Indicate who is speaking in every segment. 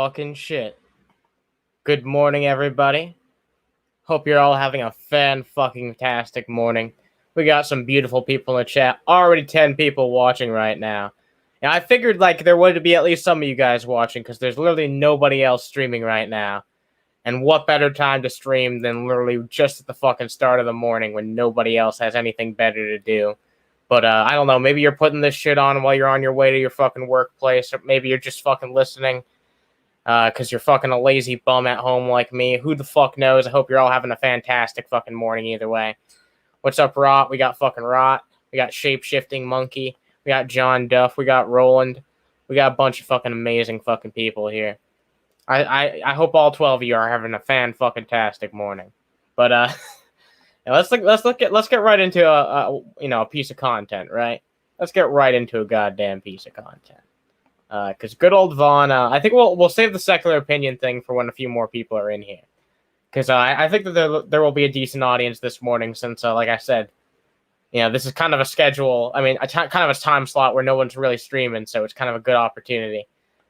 Speaker 1: fucking shit. Good morning, everybody. Hope you're all having a fan-fucking-tastic morning. We got some beautiful people in the chat. Already 10 people watching right now. And I figured, like, there would be at least some of you guys watching, because there's literally nobody else streaming right now. And what better time to stream than literally just at the fucking start of the morning when nobody else has anything better to do. But, I don't know, maybe you're putting this shit on while you're on your way to your fucking workplace, or maybe you're just fucking listening. Because you're fucking a lazy bum at home like me. Who the fuck knows? I hope you're all having a fantastic fucking morning either way. What's up, Rot? We got fucking Rot. We got Shape-Shifting Monkey. We got John Duff. We got Roland. We got a bunch of fucking amazing fucking people here. I hope all 12 of you are having a fan-fucking-tastic morning. But, let's get right into a piece of content, right? Let's get right into a goddamn piece of content. Because good old Vaughn, I think we'll save the secular opinion thing for when a few more people are in here. Because I think that there will be a decent audience this morning since, like I said, this is kind of a schedule. I mean, kind of a time slot where no one's really streaming, so it's kind of a good opportunity.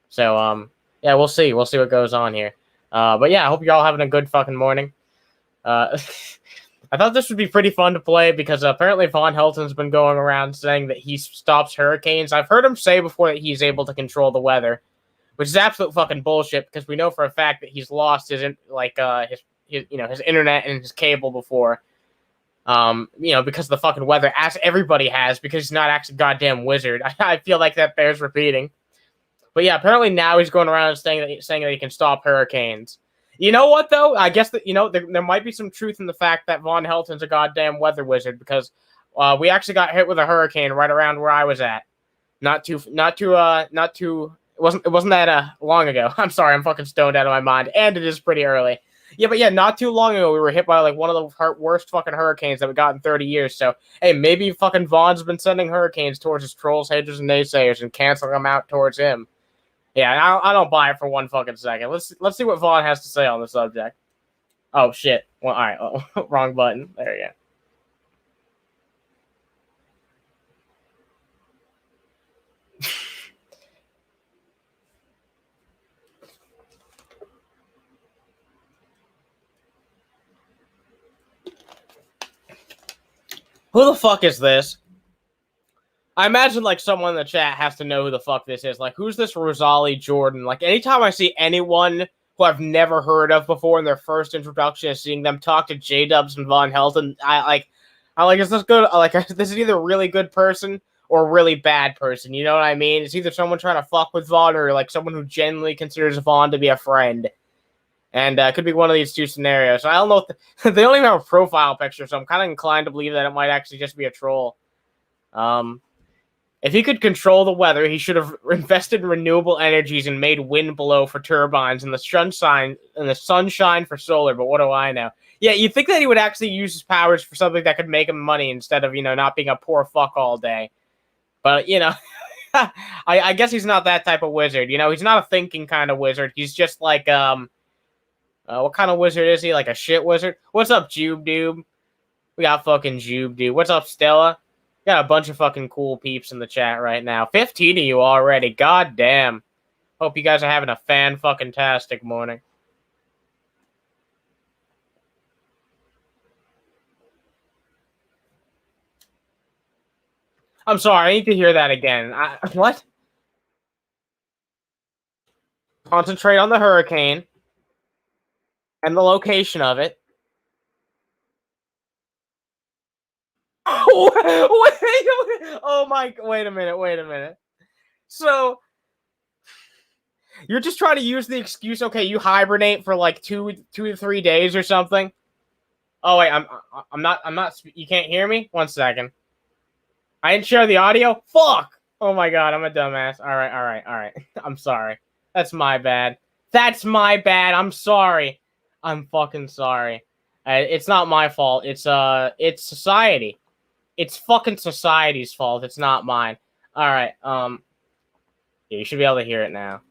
Speaker 1: So, yeah, we'll see. We'll see what goes on here. But yeah, I hope you're all having a good fucking morning. I thought this would be pretty fun to play because apparently Von Helton's been going around saying that he stops hurricanes. I've heard him say before that he's able to control the weather, which is absolute fucking bullshit because we know for a fact that he's lost his internet and his cable before. Because of the fucking weather, as everybody has, because he's not actually a goddamn wizard. I feel like that bears repeating. But yeah, apparently now he's going around saying that he can stop hurricanes. You know what, though? I guess that, there might be some truth in the fact that Von Helton's a goddamn weather wizard because we actually got hit with a hurricane right around where I was at. It wasn't that long ago. I'm sorry, I'm fucking stoned out of my mind, and it is pretty early. Yeah, but yeah, not too long ago we were hit by like one of the worst fucking hurricanes that we got in 30 years. So, hey, maybe fucking Von's been sending hurricanes towards his trolls, haters, and naysayers and canceling them out towards him. Yeah, I don't buy it for one fucking second. Let's see what Vaughn has to say on the subject. Oh, shit. Well, all right. Oh, wrong button. There you go. Who the fuck is this? I imagine, like, someone in the chat has to know who the fuck this is. Like, who's this Rosalie Jordan? Like, anytime I see anyone who I've never heard of before in their first introduction is seeing them talk to J-Dubs and Von Helton, I like, is this good? Like, this is either a really good person or a really bad person. You know what I mean? It's either someone trying to fuck with Von or, like, someone who genuinely considers Von to be a friend. And it could be one of these two scenarios. I don't know if they don't even have a profile picture, so I'm kind of inclined to believe that it might actually just be a troll. If he could control the weather, he should have invested in renewable energies and made wind blow for turbines and the sunshine for solar. But what do I know? Yeah, you'd think that he would actually use his powers for something that could make him money instead of, not being a poor fuck all day. But, I guess he's not that type of wizard. He's not a thinking kind of wizard. He's just like, what kind of wizard is he? Like a shit wizard? What's up, Jube Dube? We got fucking Jube Dube. What's up, Stella? Got a bunch of fucking cool peeps in the chat right now. 15 of you already. God damn. Hope you guys are having a fan-fucking-tastic morning. I'm sorry, I need to hear that again. What? Concentrate on the hurricane and the location of it. Wait a minute. So, you're just trying to use the excuse, okay, you hibernate for like two to 3 days or something? Oh, wait, I'm not, you can't hear me? 1 second. I didn't share the audio? Fuck! Oh my god, I'm a dumbass. Alright. I'm sorry. That's my bad. I'm sorry. I'm fucking sorry. It's not my fault. It's society. It's fucking society's fault. It's not mine. All right. Yeah, you should be able to hear it now.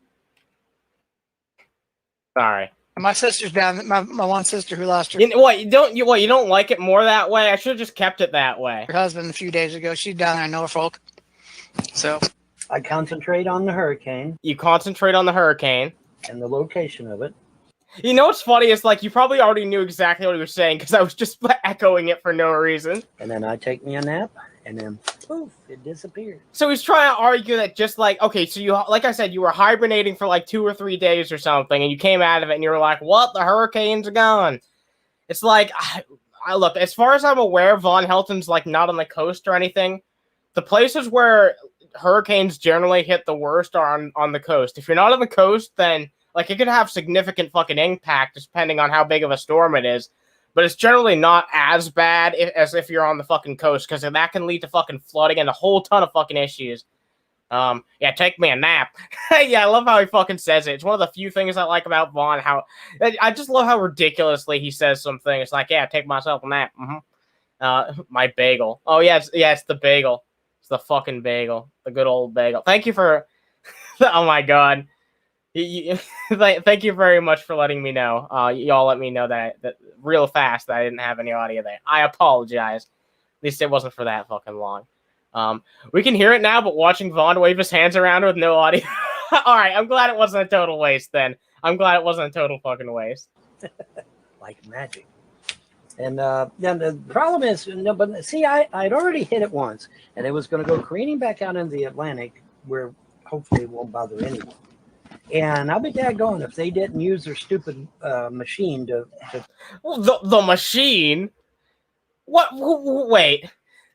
Speaker 1: Sorry.
Speaker 2: My sister's down. My one sister who lost her.
Speaker 1: You don't like it more that way? I should have just kept it that way.
Speaker 2: Her husband a few days ago. She's down there in Norfolk. So
Speaker 3: I concentrate on the hurricane.
Speaker 1: You concentrate on the hurricane.
Speaker 3: and the location of it.
Speaker 1: You know what's funny is like you probably already knew exactly what he was saying because I was just echoing it for no reason.
Speaker 3: And then I take me a nap, and then poof, it disappeared.
Speaker 1: So he's trying to argue that just like, okay, so you, like I said, you were hibernating for like 2 or 3 days or something, and you came out of it and you were like, what? The hurricane's gone. It's like, I look, as far as I'm aware, Von Helton's like not on the coast or anything. The places where hurricanes generally hit the worst are on the coast. If you're not on the coast, then like it could have significant fucking impact depending on how big of a storm it is. But it's generally not as bad as if you're on the fucking coast, because that can lead to fucking flooding and a whole ton of fucking issues. Yeah, take me a nap. Yeah, I love how he fucking says it. It's one of the few things I like about Vaughn. I just love how ridiculously he says something. It's like, yeah, take myself a nap. My bagel. Oh yeah, it's the bagel. It's the fucking bagel. The good old bagel. Thank you for. Oh my god. Thank you very much for letting me know. Y'all let me know that real fast that I didn't have any audio there. I apologize. At least it wasn't for that fucking long. We can hear it now, but watching Vaughn wave his hands around with no audio. All right, I'm glad it wasn't a total waste then. I'm glad it wasn't a total fucking waste.
Speaker 3: Like magic. And yeah, the problem is, no, but see, I'd already hit it once, and it was going to go careening back out into the Atlantic, where hopefully it won't bother anyone. And I'll be daggone if they didn't use their stupid machine to...
Speaker 1: The machine? What? Wait.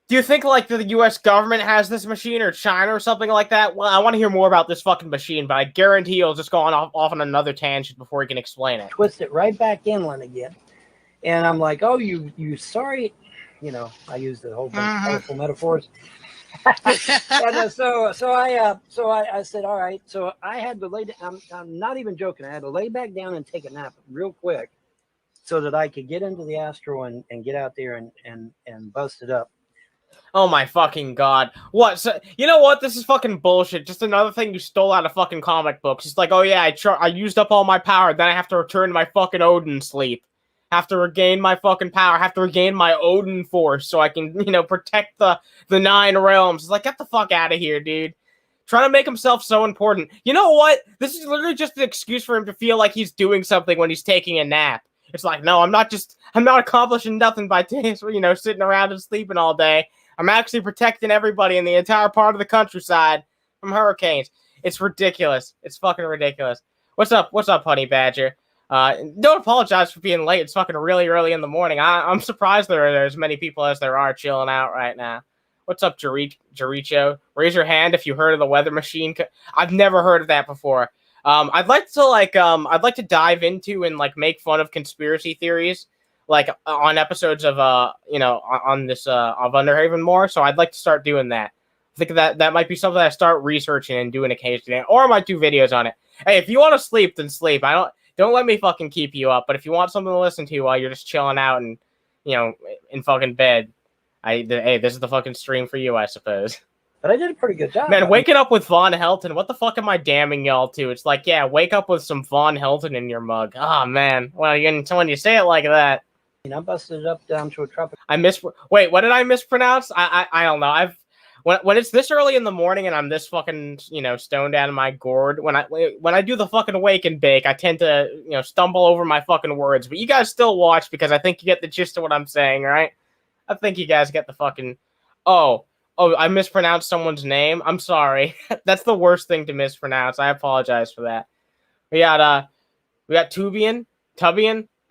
Speaker 1: Do you think, like, the U.S. government has this machine, or China, or something like that? Well, I want to hear more about this fucking machine, but I guarantee he'll just go off on another tangent before he can explain it.
Speaker 3: Twist it right back inland again. And I'm like, oh, you sorry... You know, I use the whole bunch of colorful metaphors. And so I said, all right. So I had to lay down. I'm not even joking. I had to lay back down and take a nap real quick so that I could get into the Astro and get out there and bust it up.
Speaker 1: Oh my fucking god. What? So, you know what? This is fucking bullshit. Just another thing you stole out of fucking comic books. It's like, oh yeah, I used up all my power. Then I have to return to my fucking Odin sleep. Have to regain my fucking power. Have to regain my Odin force so I can, protect the 9 realms. It's like, get the fuck out of here, dude. Trying to make himself so important. You know what? This is literally just an excuse for him to feel like he's doing something when he's taking a nap. It's like, no, I'm not accomplishing nothing by, sitting around and sleeping all day. I'm actually protecting everybody in the entire part of the countryside from hurricanes. It's ridiculous. It's fucking ridiculous. What's up, Honey Badger? Don't apologize for being late. It's fucking really early in the morning. I'm surprised there are as many people as there are chilling out right now. What's up, Jericho? Raise your hand if you heard of the weather machine. I've never heard of that before. I'd like to dive into and make fun of conspiracy theories, on episodes of on this of Underhaven more. So I'd like to start doing that. I think that might be something I start researching and doing occasionally, or I might do videos on it. Hey, if you want to sleep, then sleep. Don't let me fucking keep you up. But if you want something to listen to while you're just chilling out and, in fucking bed, hey, this is the fucking stream for you, I suppose.
Speaker 3: But I did a pretty good job.
Speaker 1: Man, waking up with Von Helton. What the fuck am I damning y'all to? It's like, yeah, wake up with some Von Helton in your mug. Oh, man. Well, when you say it like that.
Speaker 3: I busted it up down to a tropical.
Speaker 1: Wait, what did I mispronounce? I don't know. When it's this early in the morning and I'm this fucking, stoned out of my gourd, when I do the fucking wake and bake, I tend to, stumble over my fucking words. But you guys still watch because I think you get the gist of what I'm saying, right? I think you guys get the fucking... Oh, I mispronounced someone's name. I'm sorry. That's the worst thing to mispronounce. I apologize for that. We got Tubian.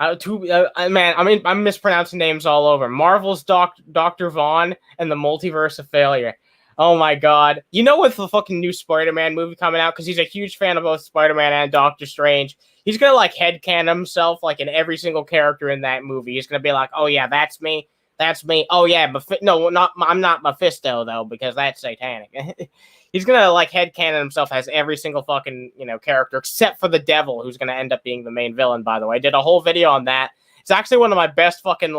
Speaker 1: Man, I'm mispronouncing names all over. Marvel's Dr. Vaughn and the Multiverse of Failure. Oh my god. With the fucking new Spider-Man movie coming out, because he's a huge fan of both Spider-Man and Doctor Strange, he's gonna headcanon himself in every single character in that movie. He's gonna be like, oh yeah, that's me. That's me. Oh yeah, I'm not Mephisto though, because that's satanic. He's gonna headcanon himself as every single fucking character except for the devil, who's gonna end up being the main villain. By the way, I did a whole video on that. It's actually one of my best fucking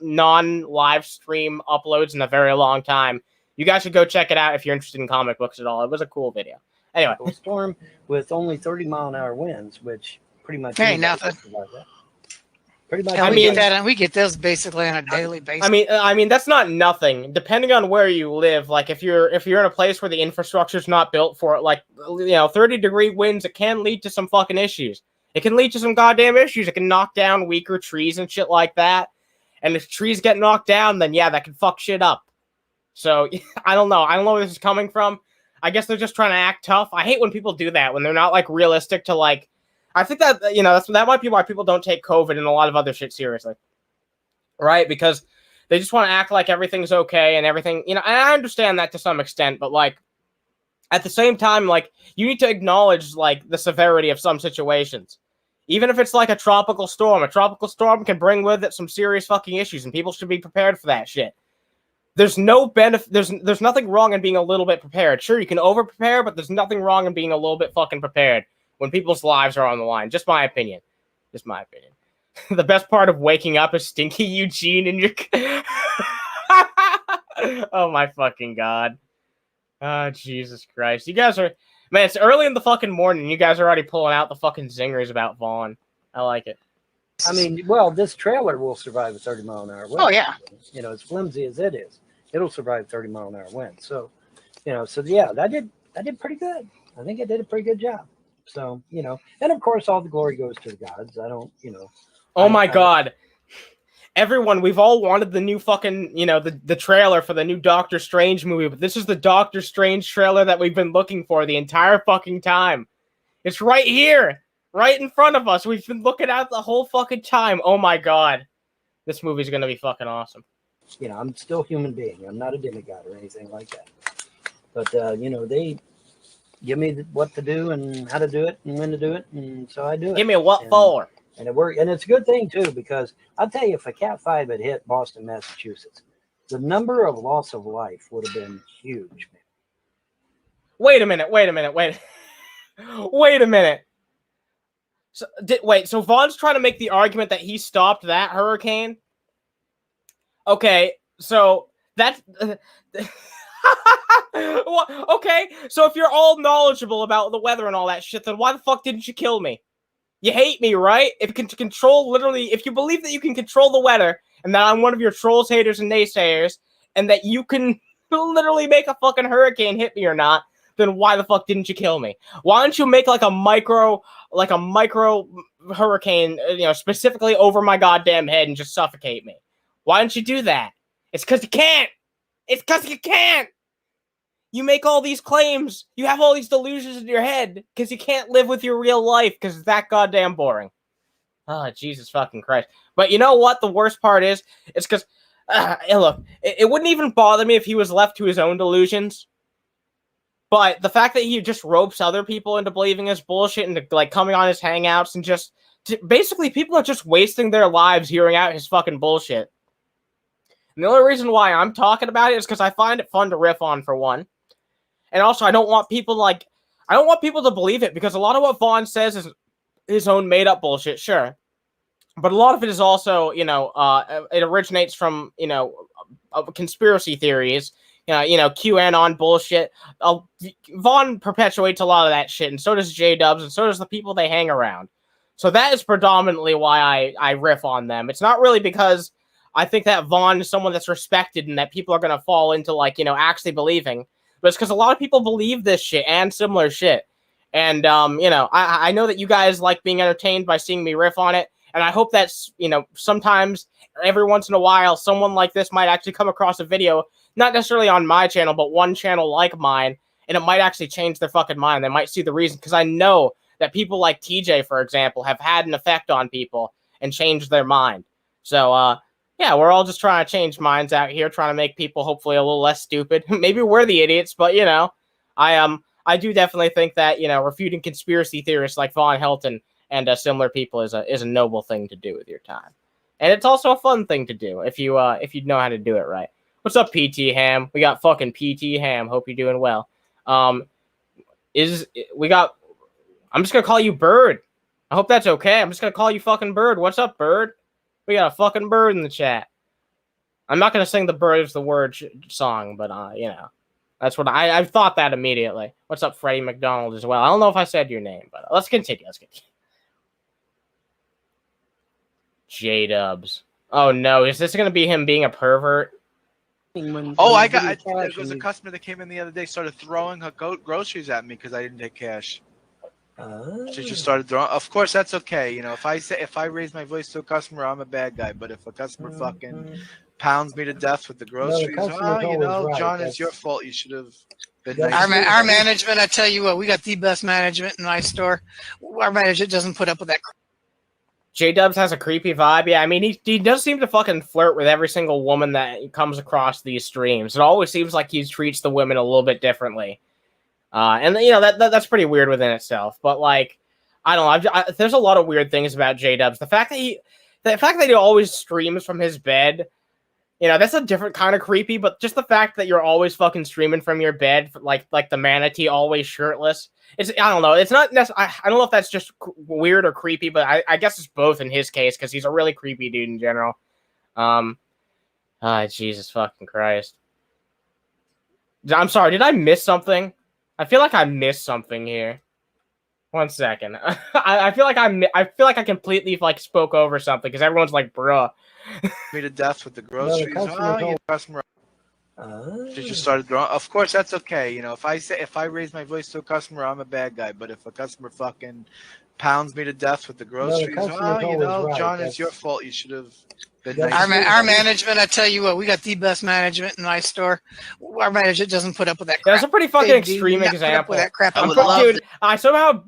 Speaker 1: non-live stream uploads in a very long time. You guys should go check it out if you're interested in comic books at all. It was a cool video. Anyway,
Speaker 3: a storm with only 30-mile-an-hour winds, which pretty much
Speaker 2: ain't nothing.
Speaker 3: Like that. Pretty much.
Speaker 2: And we get those basically on a daily basis.
Speaker 1: I mean that's not nothing. Depending on where you live, like if you're in a place where the infrastructure's not built for it, like 30-degree winds, it can lead to some fucking issues. It can lead to some goddamn issues. It can knock down weaker trees and shit like that. And if trees get knocked down, then yeah, that can fuck shit up. So I don't know. I don't know where this is coming from. I guess they're just trying to act tough. I hate when people do that, when they're not like realistic to like. I think that that might be why people don't take COVID and a lot of other shit seriously, right? Because they just want to act like everything's okay and everything. And I understand that to some extent, but like at the same time, like you need to acknowledge like the severity of some situations, even if it's like a tropical storm. A tropical storm can bring with it some serious fucking issues, and people should be prepared for that shit. There's no benefit. There's nothing wrong in being a little bit prepared. Sure, you can over prepare, but there's nothing wrong in being a little bit fucking prepared when people's lives are on the line. Just my opinion. Just my opinion. The best part of waking up is Stinky Eugene and your... Oh my fucking God. Oh, Jesus Christ. You guys are... Man, it's early in the fucking morning. You guys are already pulling out the fucking zingers about Vaughn. I like it.
Speaker 3: I mean, well, this trailer will survive a 30-mile-an-hour wind.
Speaker 2: Oh, yeah.
Speaker 3: As flimsy as it is, it'll survive 30-mile-an-hour wind. So, so yeah, that did pretty good. I think it did a pretty good job. So, and of course, all the glory goes to the gods. I don't,
Speaker 1: Oh my God. Everyone, we've all wanted the new fucking, the trailer for the new Doctor Strange movie, but this is the Doctor Strange trailer that we've been looking for the entire fucking time. It's right here, right in front of us. We've been looking at it the whole fucking time. Oh my God. This movie's going to be fucking awesome.
Speaker 3: I'm still a human being. I'm not a demigod or anything like that. But, they give me what to do and how to do it and when to do it, and so I do it.
Speaker 1: Give me a what for.
Speaker 3: And it worked, and it's a good thing too, because I'll tell you, if a Cat 5 had hit Boston, Massachusetts, the number of loss of life would have been huge. Man.
Speaker 1: Wait a minute. Wait a minute. So Vaughn's trying to make the argument that he stopped that hurricane? Okay, so that's... Okay, so if you're all knowledgeable about the weather and all that shit, then why the fuck didn't you kill me? You hate me, right? If you can control, literally, if you believe that you can control the weather, and that I'm one of your trolls, haters, and naysayers, and that you can literally make a fucking hurricane hit me or not, then why the fuck didn't you kill me? Why don't you make like a micro hurricane, specifically over my goddamn head and just suffocate me? Why don't you do that? It's because you can't. It's because you can't. You make all these claims. You have all these delusions in your head because you can't live with your real life because it's that goddamn boring. Oh, Jesus fucking Christ. But you know what the worst part is? It's because, look, it wouldn't even bother me if he was left to his own delusions. But the fact that he just ropes other people into believing his bullshit and like coming on his hangouts and just... Basically, people are just wasting their lives hearing out his fucking bullshit. And the only reason why I'm talking about it is because I find it fun to riff on, for one. And also, I don't want people to believe it, because a lot of what Vaughn says is his own made-up bullshit, sure. But a lot of it is also, it originates from, conspiracy theories, QAnon bullshit. Vaughn perpetuates a lot of that shit, and so does J-Dubs, and so does the people they hang around. So that is predominantly why I riff on them. It's not really because I think that Vaughn is someone that's respected and that people are going to fall into, actually believing. But it's because a lot of people believe this shit and similar shit. And, I know that you guys like being entertained by seeing me riff on it. And I hope that's, sometimes, every once in a while, someone like this might actually come across a video, not necessarily on my channel, but one channel like mine, and it might actually change their fucking mind. They might see the reason, because I know that people like TJ, for example, have had an effect on people and changed their mind. So, yeah, we're all just trying to change minds out here, trying to make people hopefully a little less stupid. Maybe we're the idiots, but, I do definitely think that, refuting conspiracy theorists like Vaughn, Helton, and similar people is a noble thing to do with your time. And it's also a fun thing to do if you know how to do it right. What's up, PT Ham? We got fucking PT Ham. Hope you're doing well. I'm just going to call you Bird. I hope that's okay. I'm just going to call you fucking Bird. What's up, Bird? We got a fucking bird in the chat. I'm not going to sing the Bird is the Word song, but, that's what I've thought that immediately. What's up, Freddie McDonald as well? I don't know if I said your name, but let's continue. J-Dubs. Oh no, is this gonna be him being a pervert?
Speaker 4: There was a customer that came in the other day, started throwing her groceries at me because I didn't take cash. She just started throwing. Of course, that's okay. You know, if I raise my voice to a customer, I'm a bad guy. But if a customer fucking pounds me to death with the groceries, John, it's your fault. You should have been nice.
Speaker 2: Our management, I tell you what, we got the best management in my store. Our management doesn't put up with that.
Speaker 1: J-Dubs has a creepy vibe. Yeah, I mean, he does seem to fucking flirt with every single woman that comes across these streams. It always seems like he treats the women a little bit differently. And, you know, that's pretty weird within itself. But, like, I don't know. There's a lot of weird things about J-Dubs. The fact that he always streams from his bed, you know, that's a different kind of creepy. But just the fact that you're always fucking streaming from your bed, like the manatee always shirtless. I don't know. It's not necessarily. I don't know if that's just weird or creepy, but I guess it's both in his case because he's a really creepy dude in general. Jesus fucking Christ. I'm sorry. Did I miss something? I feel like I missed something here. One second. I feel like I completely like spoke over something because everyone's like, "Bruh."
Speaker 4: Me to death with the groceries. Customer. She just started throwing. Of course, that's okay. You know, if I raise my voice to a customer, I'm a bad guy. But if a customer fucking pounds me to death with the groceries, John, it's your fault. You should have been nice.
Speaker 2: Our management, I tell you what, we got the best management in my store. Our management doesn't put up with that crap.
Speaker 1: That's a pretty fucking extreme example.
Speaker 2: That crap.
Speaker 1: I somehow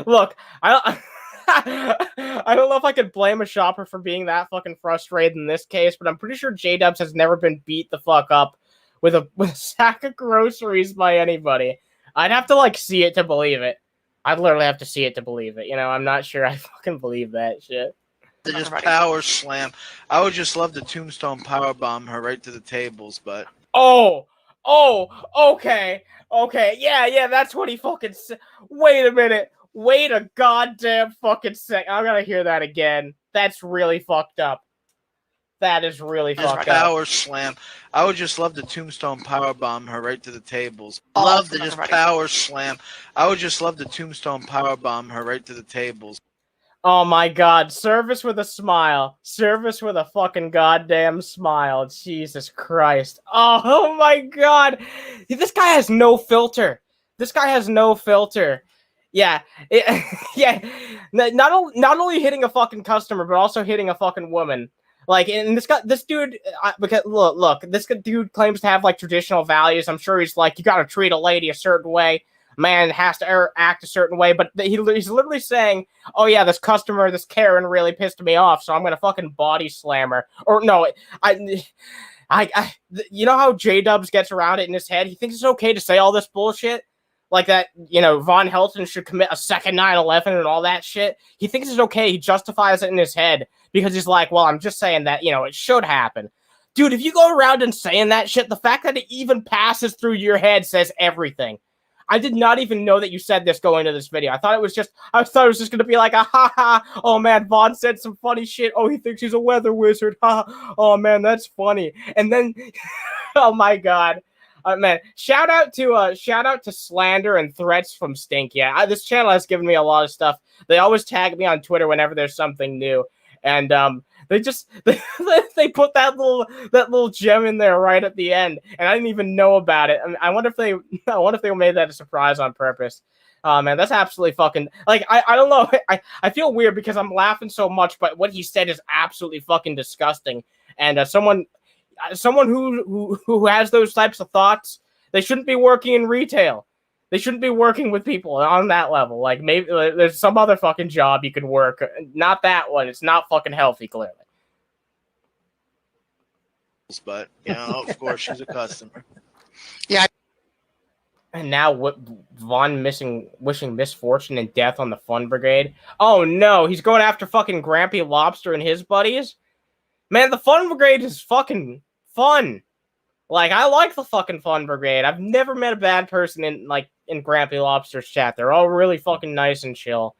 Speaker 1: look. I don't know if I could blame a shopper for being that fucking frustrated in this case, but I'm pretty sure J-Dubs has never been beat the fuck up with a sack of groceries by anybody. I'd have to like see it to believe it. I'd literally have to see it to believe it. You know, I'm not sure I fucking believe that shit.
Speaker 4: They just power slam. I would just love to tombstone power bomb her right to the tables, but
Speaker 1: okay, yeah, that's what he fucking said. Wait a minute. Wait a goddamn fucking sec. I'm gonna hear that again. That's really fucked up. That is really fucked up.
Speaker 4: Power slam. I would just love to tombstone power bomb her right to the tables. Love to just power slam. I would just love to tombstone power bomb her right to the tables.
Speaker 1: Oh my god. Service with a smile. Service with a fucking goddamn smile. Jesus Christ. Oh my god. This guy has no filter. Yeah, yeah. Not only hitting a fucking customer, but also hitting a fucking woman. Like, and this dude, because look, this dude claims to have like traditional values. I'm sure he's like, you got to treat a lady a certain way. Man has to act a certain way. But he's literally saying, oh yeah, this Karen really pissed me off, so I'm gonna fucking body slam her. Or no, you know how J-Dubs gets around it in his head? He thinks it's okay to say all this bullshit. Like that, you know, Von Helton should commit a second 9/11 and all that shit. He thinks it's okay. He justifies it in his head because he's like, well, I'm just saying that, you know, it should happen. Dude, if you go around and saying that shit, the fact that it even passes through your head says everything. I did not even know that you said this going into this video. I thought it was just going to be like a ha. Oh man, Vaughn said some funny shit. Oh, he thinks he's a weather wizard. Ha. Oh man, that's funny. And then, oh my god. Man, shout out to Slander and Threats from Stink. Yeah, this channel has given me a lot of stuff. They always tag me on Twitter whenever there's something new, and they put that little gem in there right at the end, and I didn't even know about it. I wonder if they made that a surprise on purpose. Man, that's absolutely fucking like I don't know. I feel weird because I'm laughing so much, but what he said is absolutely fucking disgusting. And someone who has those types of thoughts, they shouldn't be working in retail. They shouldn't be working with people on that level. Like, maybe there's some other fucking job you could work. Not that one. It's not fucking healthy, clearly.
Speaker 4: But, you know, of course, she's a customer.
Speaker 2: Yeah.
Speaker 1: And now Vaughn wishing misfortune and death on the Fun Brigade. Oh no, he's going after fucking Grampy Lobster and his buddies? Man, the Fun Brigade is fucking fun. Like, I like the fucking Fun Brigade. I've never met a bad person in Grampy Lobster's chat. They're all really fucking nice and chill.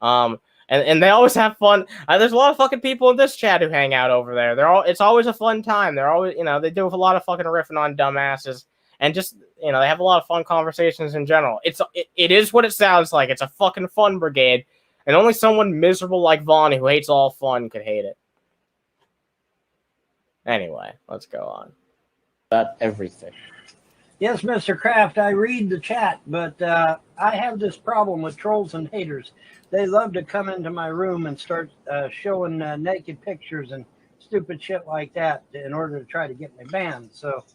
Speaker 1: And they always have fun. There's a lot of fucking people in this chat who hang out over there. It's always a fun time. They're always, you know, they do a lot of fucking riffing on dumbasses. And just, you know, they have a lot of fun conversations in general. It is what it sounds like. It's a fucking Fun Brigade. And only someone miserable like Vaughn who hates all fun could hate it. Anyway, let's go on.
Speaker 5: About everything.
Speaker 3: Yes, Mr. Kraft, I read the chat, but I have this problem with trolls and haters. They love to come into my room and start showing naked pictures and stupid shit like that in order to try to get me banned. So,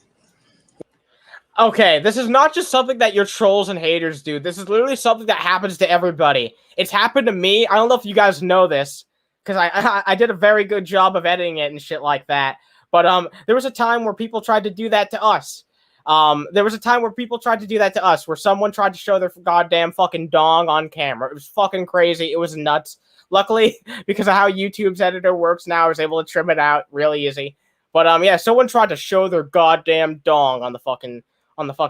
Speaker 1: okay, this is not just something that your trolls and haters do. This is literally something that happens to everybody. It's happened to me. I don't know if you guys know this, because I did a very good job of editing it and shit like that. But there was a time where people tried to do that to us. Where someone tried to show their goddamn fucking dong on camera. It was fucking crazy. It was nuts. Luckily, because of how YouTube's editor works now, I was able to trim it out really easy. But yeah, someone tried to show their goddamn dong on the fucking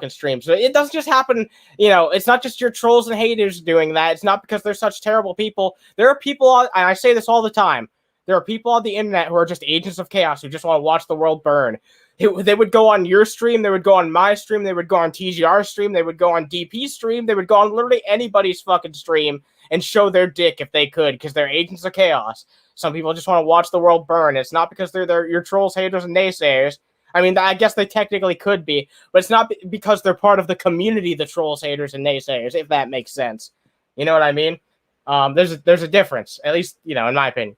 Speaker 1: stream. So it doesn't just happen, you know, it's not just your trolls and haters doing that. It's not because they're such terrible people. There are people, and I say this all the time, there are people on the internet who are just agents of chaos who just want to watch the world burn. They would go on your stream, they would go on my stream, they would go on TGR's stream, they would go on DP's stream, they would go on literally anybody's fucking stream and show their dick if they could, because they're agents of chaos. Some people just want to watch the world burn. It's not because they're your trolls, haters, and naysayers. I mean, I guess they technically could be, but it's not because they're part of the community, the trolls, haters, and naysayers, if that makes sense. You know what I mean? There's a difference, at least, you know, in my opinion.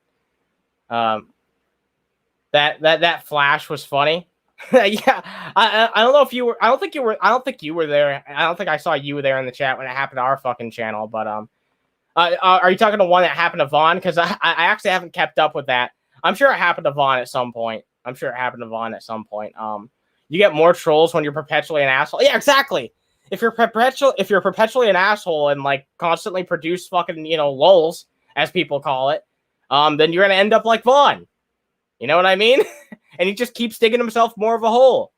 Speaker 1: That flash was funny. Yeah, I don't know if you were. I don't think you were there. I don't think I saw you there in the chat when it happened to our fucking channel. But are you talking to one that happened to Vaughn? Because I actually haven't kept up with that. I'm sure it happened to Vaughn at some point. You get more trolls when you're perpetually an asshole. Yeah, exactly. If you're perpetually an asshole and like constantly produce fucking, you know, lulz, as people call it, then you're gonna end up like Vaughn. You know what I mean? And he just keeps digging himself more of a hole.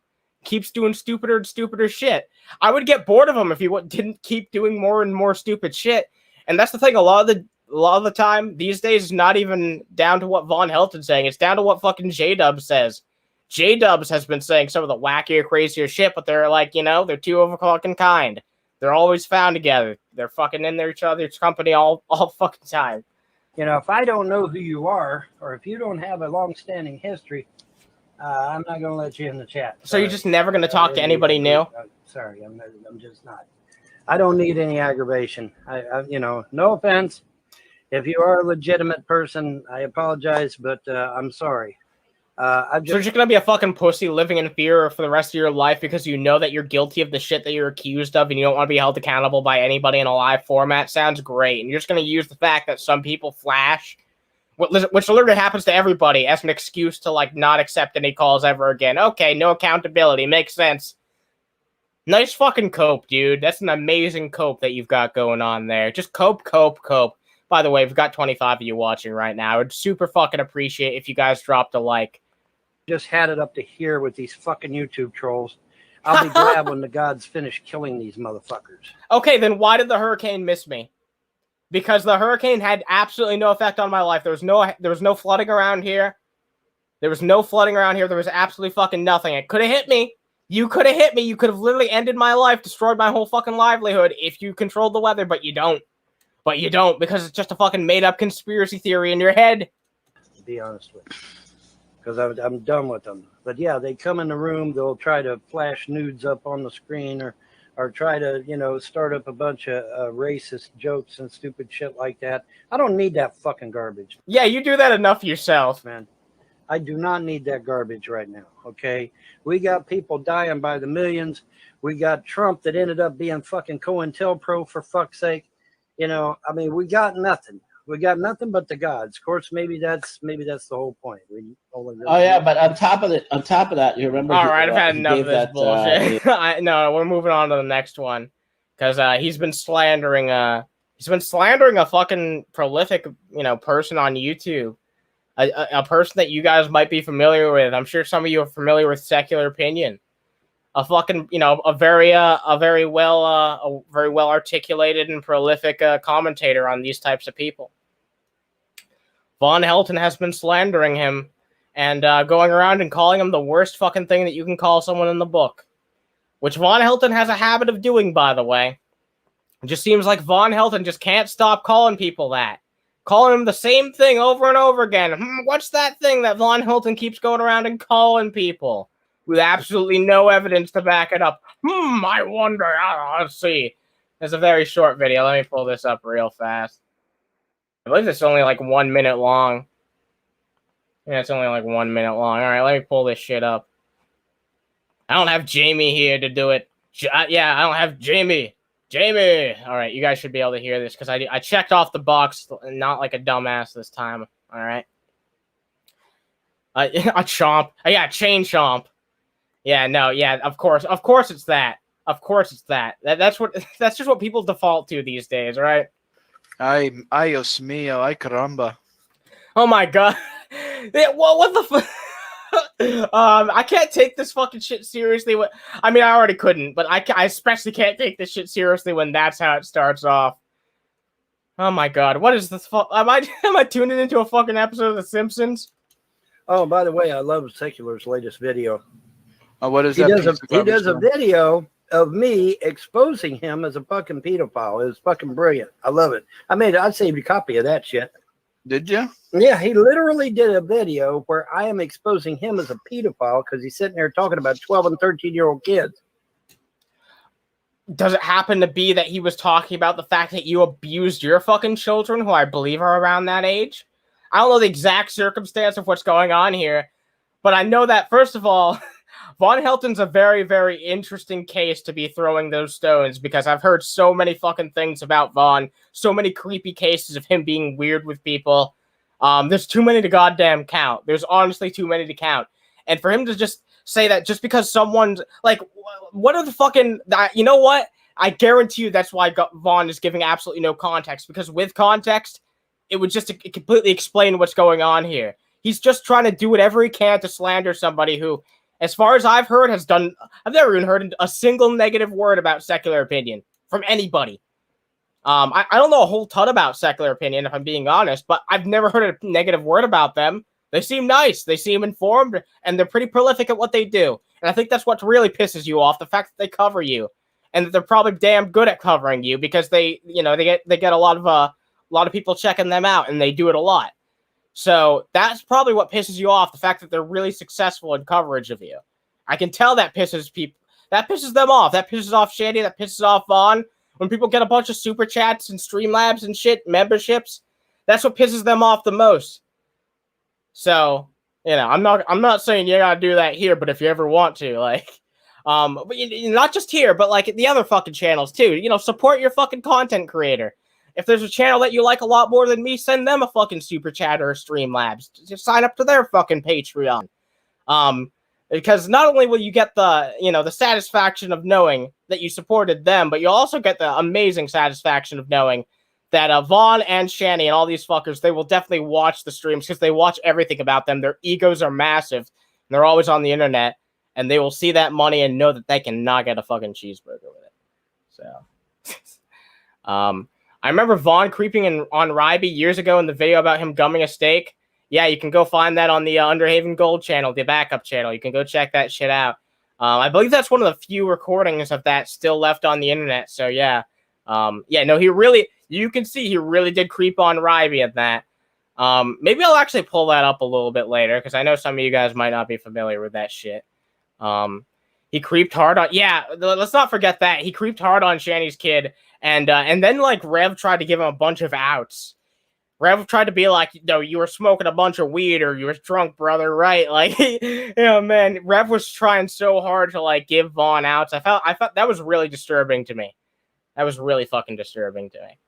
Speaker 1: Keeps doing stupider and stupider shit. I would get bored of him if he didn't keep doing more and more stupid shit. And that's the thing. A lot of the time these days is not even down to what Von Helton's saying. It's down to what fucking J-Dubs says. J-Dubs has been saying some of the wackier, crazier shit, but they're like, you know, they're two of a fucking kind. They're always found together. They're fucking in each other's company all fucking time.
Speaker 3: you know, if I don't know who you are, or if you don't have a long-standing history, I'm not going to let you in the chat.
Speaker 1: So you're just never going to talk to anybody new?
Speaker 3: Sorry, I'm just not. I don't need any aggravation. I you know, no offense. If you are a legitimate person, I apologize, but I'm sorry.
Speaker 1: So you're just going to be a fucking pussy living in fear for the rest of your life because you know that you're guilty of the shit that you're accused of and you don't want to be held accountable by anybody in a live format? Sounds great. And you're just going to use the fact that some people flash, which literally happens to everybody, as an excuse to, like, not accept any calls ever again. Okay, no accountability. Makes sense. Nice fucking cope, dude. That's an amazing cope that you've got going on there. Just cope. By the way, we've got 25 of you watching right now. I would super fucking appreciate if you guys dropped a like.
Speaker 3: Just had it up to here with these fucking YouTube trolls. I'll be glad when the gods finish killing these motherfuckers.
Speaker 1: Okay, then why did the hurricane miss me? Because the hurricane had absolutely no effect on my life. There was no flooding around here. There was absolutely fucking nothing. It could have hit me. You could have hit me. You could have literally ended my life, destroyed my whole fucking livelihood if you controlled the weather, but you don't. Because it's just a fucking made-up conspiracy theory in your head.
Speaker 3: To be honest with you. Because I'm done with them. But yeah, they come in the room, they'll try to flash nudes up on the screen or try to, you know, start up a bunch of racist jokes and stupid shit like that. I don't need that fucking garbage.
Speaker 1: Yeah, you do that enough yourself.
Speaker 3: Man, I do not need that garbage right now, okay? We got people dying by the millions. We got Trump that ended up being fucking COINTELPRO, for fuck's sake. You know, I mean, we got nothing. We got nothing but the gods. Of course, maybe that's the whole point. We only really
Speaker 5: but on top of that, you remember?
Speaker 1: All right, I've had enough of this bullshit. No, we're moving on to the next one because he's been slandering a fucking prolific, you know, person on YouTube, a person that you guys might be familiar with. I'm sure some of you are familiar with Secular Opinion. A fucking, you know, a very well articulated and prolific commentator on these types of people. Von Helton has been slandering him and going around and calling him the worst fucking thing that you can call someone in the book, which Von Helton has a habit of doing, by the way. It just seems like Von Helton just can't stop calling people that. calling him the same thing over and over again. What's that thing that Von Helton keeps going around and calling people with absolutely no evidence to back it up? I wonder. Let's see. It's a very short video. Let me pull this up real fast. I believe it's only like 1 minute long. Yeah, it's only like 1 minute long. All right, let me pull this shit up. I don't have Jamie here to do it. Yeah, I don't have Jamie. Jamie! All right, you guys should be able to hear this because I checked off the box, not like a dumbass this time. All right. A chomp. Yeah, chain chomp. Yeah, no, yeah, of course it's that. Of course it's that. That's just what people default to these days, right?
Speaker 4: Ay, Dios mío, ay caramba.
Speaker 1: Oh my god. What the fuck? I can't take this fucking shit seriously. I mean, I already couldn't, but I especially can't take this shit seriously when that's how it starts off. Oh my god, what is this? Am I tuning into a fucking episode of The Simpsons?
Speaker 3: Oh, by the way, I love Secular's latest video.
Speaker 4: Oh, what is
Speaker 3: he
Speaker 4: that?
Speaker 3: He does a video of me exposing him as a fucking pedophile. It was fucking brilliant. I love it. I saved a copy of that shit.
Speaker 4: Did you?
Speaker 3: Yeah, he literally did a video where I am exposing him as a pedophile because he's sitting there talking about 12 and 13-year-old kids.
Speaker 1: Does it happen to be that he was talking about the fact that you abused your fucking children, who I believe are around that age? I don't know the exact circumstance of what's going on here, but I know that, first of all, Von Helton's a very, very interesting case to be throwing those stones because I've heard so many fucking things about Von, so many creepy cases of him being weird with people. There's too many to goddamn count. There's honestly too many to count. And for him to just say that just because someone's like, what are the fucking, you know what? I guarantee you that's why Von is giving absolutely no context, because with context, it would just completely explain what's going on here. He's just trying to do whatever he can to slander somebody who, as far as I've heard, I've never even heard a single negative word about Secular Opinion from anybody. I don't know a whole ton about Secular Opinion, if I'm being honest, but I've never heard a negative word about them. They seem nice, they seem informed, and they're pretty prolific at what they do. And I think that's what really pisses you off, the fact that they cover you. And that they're probably damn good at covering you because they get a lot of people checking them out, and they do it a lot. So that's probably what pisses you off, the fact that they're really successful in coverage of you. I can tell that pisses people. That pisses them off. That pisses off Shandy. That pisses off Vaughn. When people get a bunch of super chats and Streamlabs and shit, memberships, that's what pisses them off the most. So, I'm not saying you gotta do that here, but if you ever want to, but not just here, but like the other fucking channels too. Support your fucking content creator. If there's a channel that you like a lot more than me, send them a fucking super chat or a Streamlabs. Just sign up to their fucking Patreon. Because not only will you get the satisfaction of knowing that you supported them, but you'll also get the amazing satisfaction of knowing that Vaughn and Shani and all these fuckers, they will definitely watch the streams because they watch everything about them. Their egos are massive. And they're always on the internet. And they will see that money and know that they cannot get a fucking cheeseburger with it. So, I remember Vaughn creeping on Ryby years ago in the video about him gumming a steak. Yeah, you can go find that on the Underhaven Gold channel, the backup channel. You can go check that shit out. I believe that's one of the few recordings of that still left on the internet. So yeah. You can see he really did creep on Ryby at that. Maybe I'll actually pull that up a little bit later because I know some of you guys might not be familiar with that shit. He creeped hard on, let's not forget that. He creeped hard on Shani's kid, and then like Rev tried to give him a bunch of outs. Rev tried to be like, you were smoking a bunch of weed or you were drunk, brother, right? Like, man, Rev was trying so hard to like give Vaughn outs. I felt that was really disturbing to me. That was really fucking disturbing to me.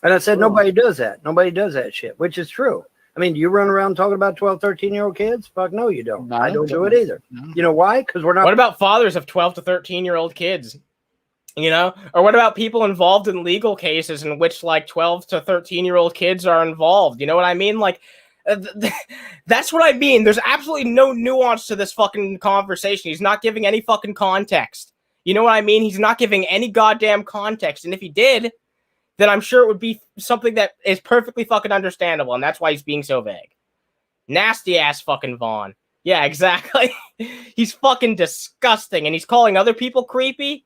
Speaker 3: And I said, nobody does that. Nobody does that shit, which is true. I mean, do you run around talking about 12, 13-year-old kids? Fuck no, you don't. I don't do it either. No. You know why? Because we're not.
Speaker 1: What about fathers of 12 to 13-year-old kids? Or what about people involved in legal cases in which like 12 to 13-year-old kids are involved? You know what I mean? Like, that's what I mean. There's absolutely no nuance to this fucking conversation. He's not giving any fucking context. You know what I mean? He's not giving any goddamn context. And if he did, then I'm sure it would be something that is perfectly fucking understandable. And that's why he's being so vague. Nasty ass fucking Vaughn. Yeah, exactly. He's fucking disgusting. And he's calling other people creepy?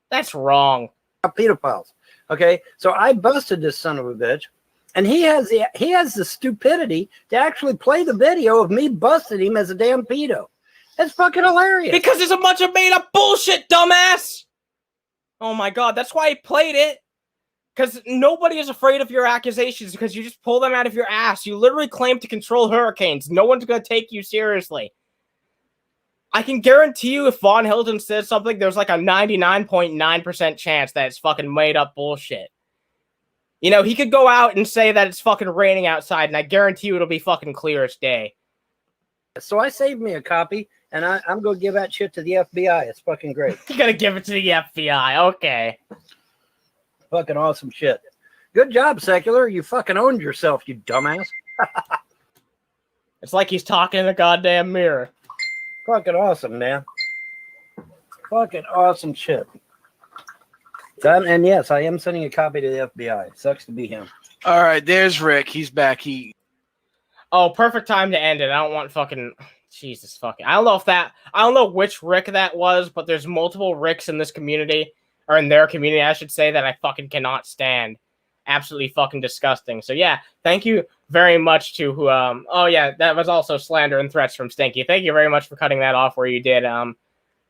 Speaker 1: That's wrong.
Speaker 3: Pedophiles. Okay, so I busted this son of a bitch, And he has the stupidity to actually play the video of me busting him as a damn pedo. That's fucking hilarious.
Speaker 1: Because it's a bunch of made up bullshit, dumbass. Oh my god, that's why he played it. Because nobody is afraid of your accusations because you just pull them out of your ass. You literally claim to control hurricanes. No one's going to take you seriously. I can guarantee you if Von Helton says something, there's like a 99.9% chance that it's fucking made up bullshit. You know, he could go out and say that it's fucking raining outside, and I guarantee you it'll be fucking clear as day.
Speaker 3: So I saved me a copy, and I'm going to give that shit to the FBI. It's fucking great.
Speaker 1: You gotta give it to the FBI. Okay.
Speaker 3: Fucking awesome shit. Good job, Secular. You fucking owned yourself, you dumbass.
Speaker 1: It's like he's talking in a goddamn mirror.
Speaker 3: Fucking awesome, man. Fucking awesome shit. And yes, I am sending a copy to the FBI. Sucks to be him.
Speaker 4: All right, there's Rick. He's back.
Speaker 1: Oh, perfect time to end it. I don't want fucking... Jesus fucking... I don't know which Rick that was, but there's multiple Ricks in this community, or in their community, I should say, that I fucking cannot stand. Absolutely fucking disgusting. So yeah, thank you very much to who... Oh yeah, that was also slander and threats from Stinky. Thank you very much for cutting that off where you did.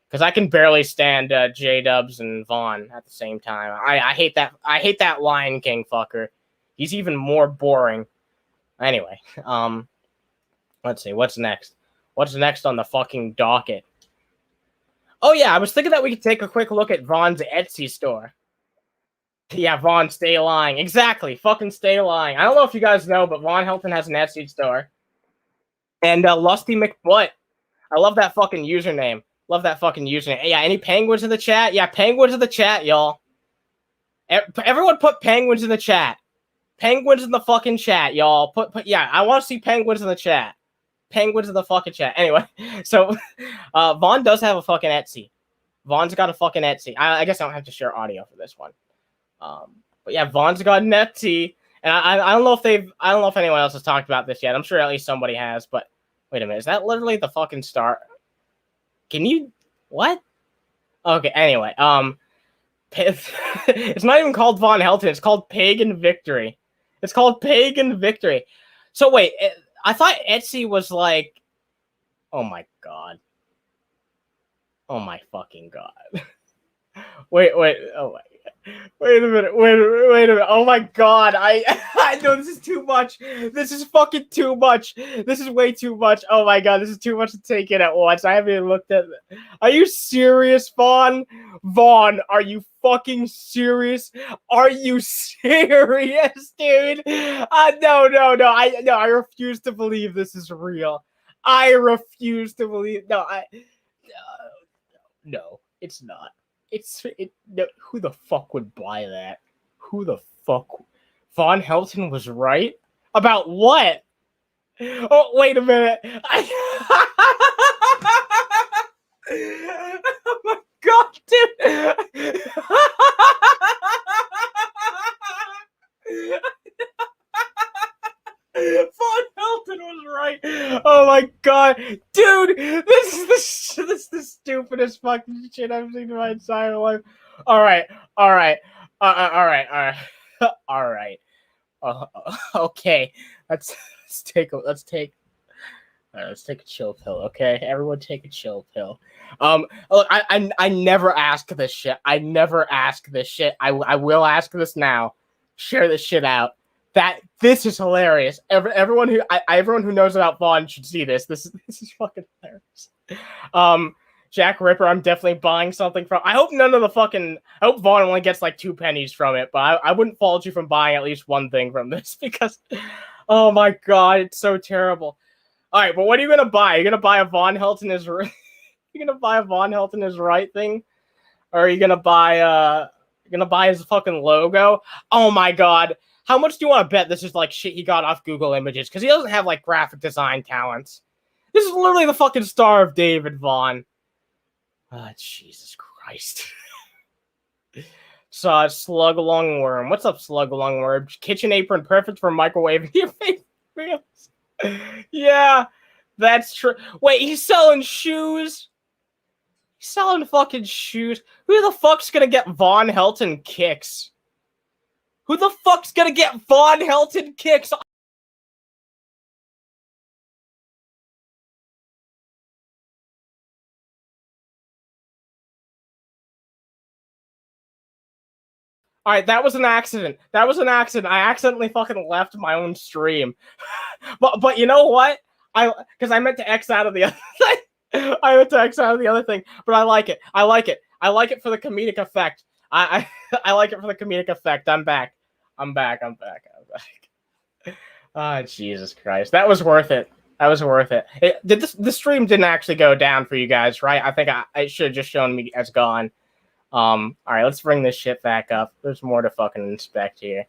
Speaker 1: Because I can barely stand J-Dubs and Vaughn at the same time. I hate that. I hate that Lion King fucker. He's even more boring. Anyway, let's see. What's next? What's next on the fucking docket? Oh yeah, I was thinking that we could take a quick look at Vaughn's Etsy store. Yeah, Vaughn, stay lying. Exactly, fucking stay lying. I don't know if you guys know, but Von Helton has an Etsy store. And Lusty McButt. I love that fucking username. Love that fucking username. Yeah, any penguins in the chat? Yeah, penguins in the chat, y'all. Everyone put penguins in the chat. Penguins in the fucking chat, y'all. Yeah, I want to see penguins in the chat. Penguins in the fucking chat. Anyway, so Vaughn does have a fucking Etsy. Vaughn's got a fucking Etsy. I guess I don't have to share audio for this one. But yeah, Vaughn's got an Etsy. And I don't know if anyone else has talked about this yet. I'm sure at least somebody has, but wait a minute. Is that literally the fucking start? Can you... What? Okay, anyway. It's not even called Von Helton. It's called Pagan Victory. It's called Pagan Victory. So wait, I thought Etsy was like... Oh my god. Oh my fucking god. Wait. Oh my god. Wait a minute. Oh my god. I know this is too much. This is fucking too much. This is way too much. Oh my god, this is too much to take in at once. I haven't even looked at it. Are you serious, Vaughn? Vaughn, are you fucking serious? Are you serious, dude? No. I refuse to believe this is real. I refuse to believe. No, it's not. No, who the fuck would buy that? Who the fuck? Von Helton was right? About what? Oh, wait a minute. Oh my god, dude. Von Helton was right. Oh my god, dude, this is the stupidest fucking shit I've seen in my entire life. All right. Okay, let's take a chill pill. Okay, everyone, take a chill pill. Look, I never ask this shit. I will ask this now. Share this shit out. This is hilarious. Everyone who knows about Vaughn should see this. This is fucking hilarious. Jack Ripper, I'm definitely buying something from. I hope Vaughn only gets like 2 pennies from it, but I wouldn't fault you from buying at least one thing from this because, oh my god, it's so terrible. All right, but what are you gonna buy? Are you gonna buy a Von Helton is right thing, or are you gonna buy his fucking logo? Oh my god. How much do you want to bet this is like shit he got off Google Images? Because he doesn't have like graphic design talents. This is literally the fucking Star of David, Vaughn. Oh, Jesus Christ. Slug Along Worm. What's up, Slug Along Worm? Kitchen apron, perfect for microwaving your favorite meals. Yeah, that's true. Wait, he's selling shoes? He's selling fucking shoes? Who the fuck's gonna get Von Helton kicks? Who the fuck's gonna get Von Helton kicks? All right, that was an accident. That was an accident. I accidentally fucking left my own stream. but you know what? Because I meant to X out of the other thing. I meant to X out of the other thing. But I like it. I like it. I like it for the comedic effect. I like it for the comedic effect. I'm back. I'm back. Oh, Jesus Christ. That was worth it. That was worth it. The stream didn't actually go down for you guys, right? I think I should have just shown me as gone. All right, let's bring this shit back up. There's more to fucking inspect here.